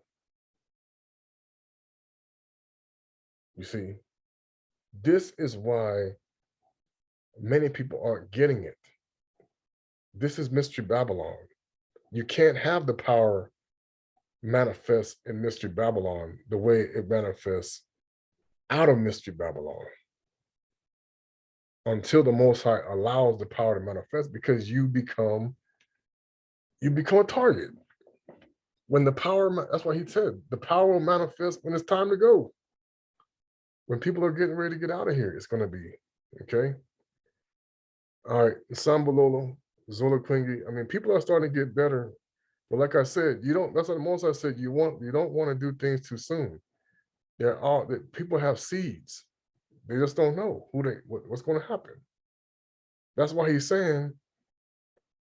You see, this is why many people aren't getting it. This is Mystery Babylon. You can't have the power manifest in Mystery Babylon the way it manifests out of Mystery Babylon until the Most High allows the power to manifest, because you become a target. When the power, that's why he said, the power will manifest when it's time to go. When people are getting ready to get out of here, it's going to be, okay? All right, Sambalolo, Zola Klingi. I mean, people are starting to get better. But like I said, that's what the Most High said, you don't want to do things too soon. People have seeds. They just don't know what's going to happen. That's why he's saying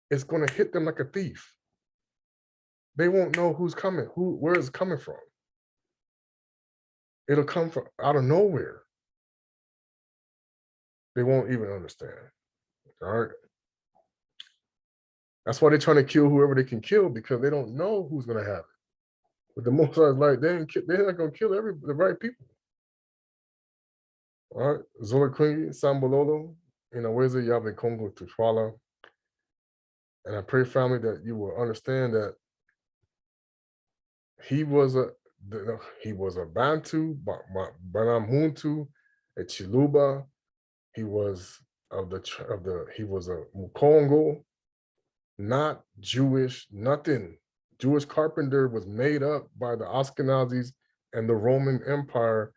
it's going to hit them like a thief. They won't know who's coming, where it's coming from. It'll come from out of nowhere. They won't even understand. All right. That's why they're trying to kill whoever they can kill, because they don't know who's going to have it. But the Most High is like, they're not going to kill the right people. All right. Zola Klingi, Sambololo, Inaweza Yabe Kongo Tushwala. And I pray, family, that you will understand that he was a Bantu, Bana Muntu, a Tsiluba. He was he was a Mukongo, not Jewish, nothing. Jewish carpenter was made up by the Ashkenazis and the Roman Empire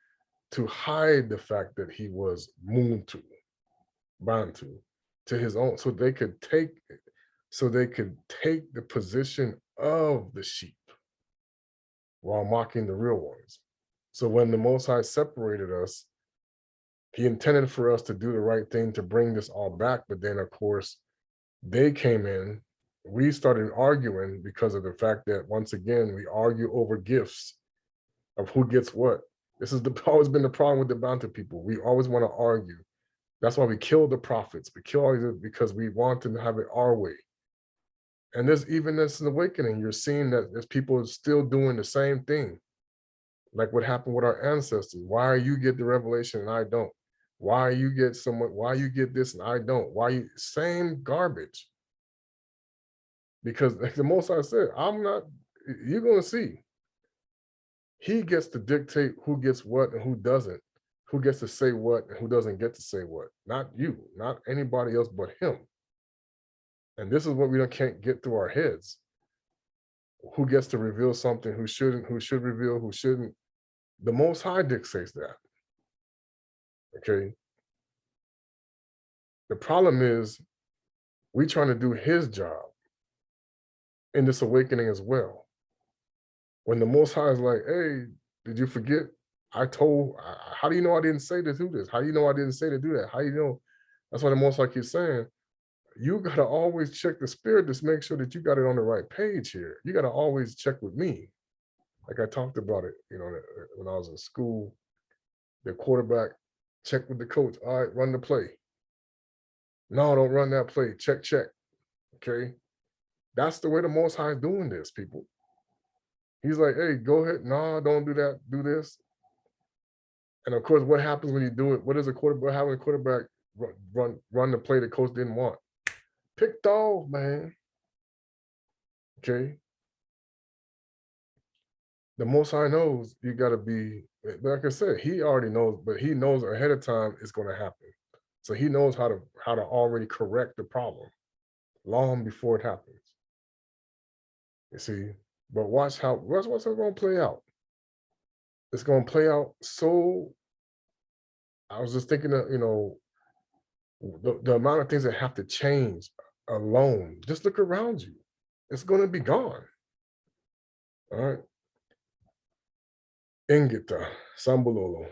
to hide the fact that he was Muntu, Bantu, to his own, so they could take the position of the sheep while mocking the real ones. So when the Most High separated us, he intended for us to do the right thing to bring this all back. But then, of course, they came in. We started arguing because of the fact that, once again, we argue over gifts of who gets what. This has always been the problem with the Bantu people. We always want to argue. That's why we kill the prophets. We kill all these because we want to have it our way. And there's even this awakening. You're seeing that there's people still doing the same thing, like what happened with our ancestors. Why you get the revelation and I don't? Why you get this and I don't? Same garbage. Because like the Most High said, you're going to see. He gets to dictate who gets what and who doesn't, who gets to say what and who doesn't get to say what. Not you, not anybody else but him. And this is what we can't get through our heads. Who gets to reveal something, who shouldn't, who should reveal, who shouldn't. The Most High dictates that. Okay. The problem is we trying to do his job in this awakening as well. When the Most High is like, hey, did you forget? How do you know I didn't say to do this? How do you know I didn't say to do that? How do you know? That's why the Most High keeps saying, you got to always check the spirit to make sure that you got it on the right page here. You got to always check with me. Like I talked about it, you know, when I was in school, the quarterback check with the coach. All right, run the play. No, don't run that play. Check, check. Okay. That's the way the Most High is doing this, people. He's like, hey, go ahead. No, don't do that. Do this. And of course, what happens when you do it? What does a quarterback, having a quarterback run the play the coach didn't want? Picked off, man. Okay. The Most High knows you got to be, like I said, he already knows, but he knows ahead of time it's going to happen. So he knows how to already correct the problem long before it happens. You see, but watch what's it going to play out. It's going to play out so. I was just thinking of, you know, the amount of things that have to change alone. Just look around you. It's going to be gone. All right. Ingita, Sambulolo.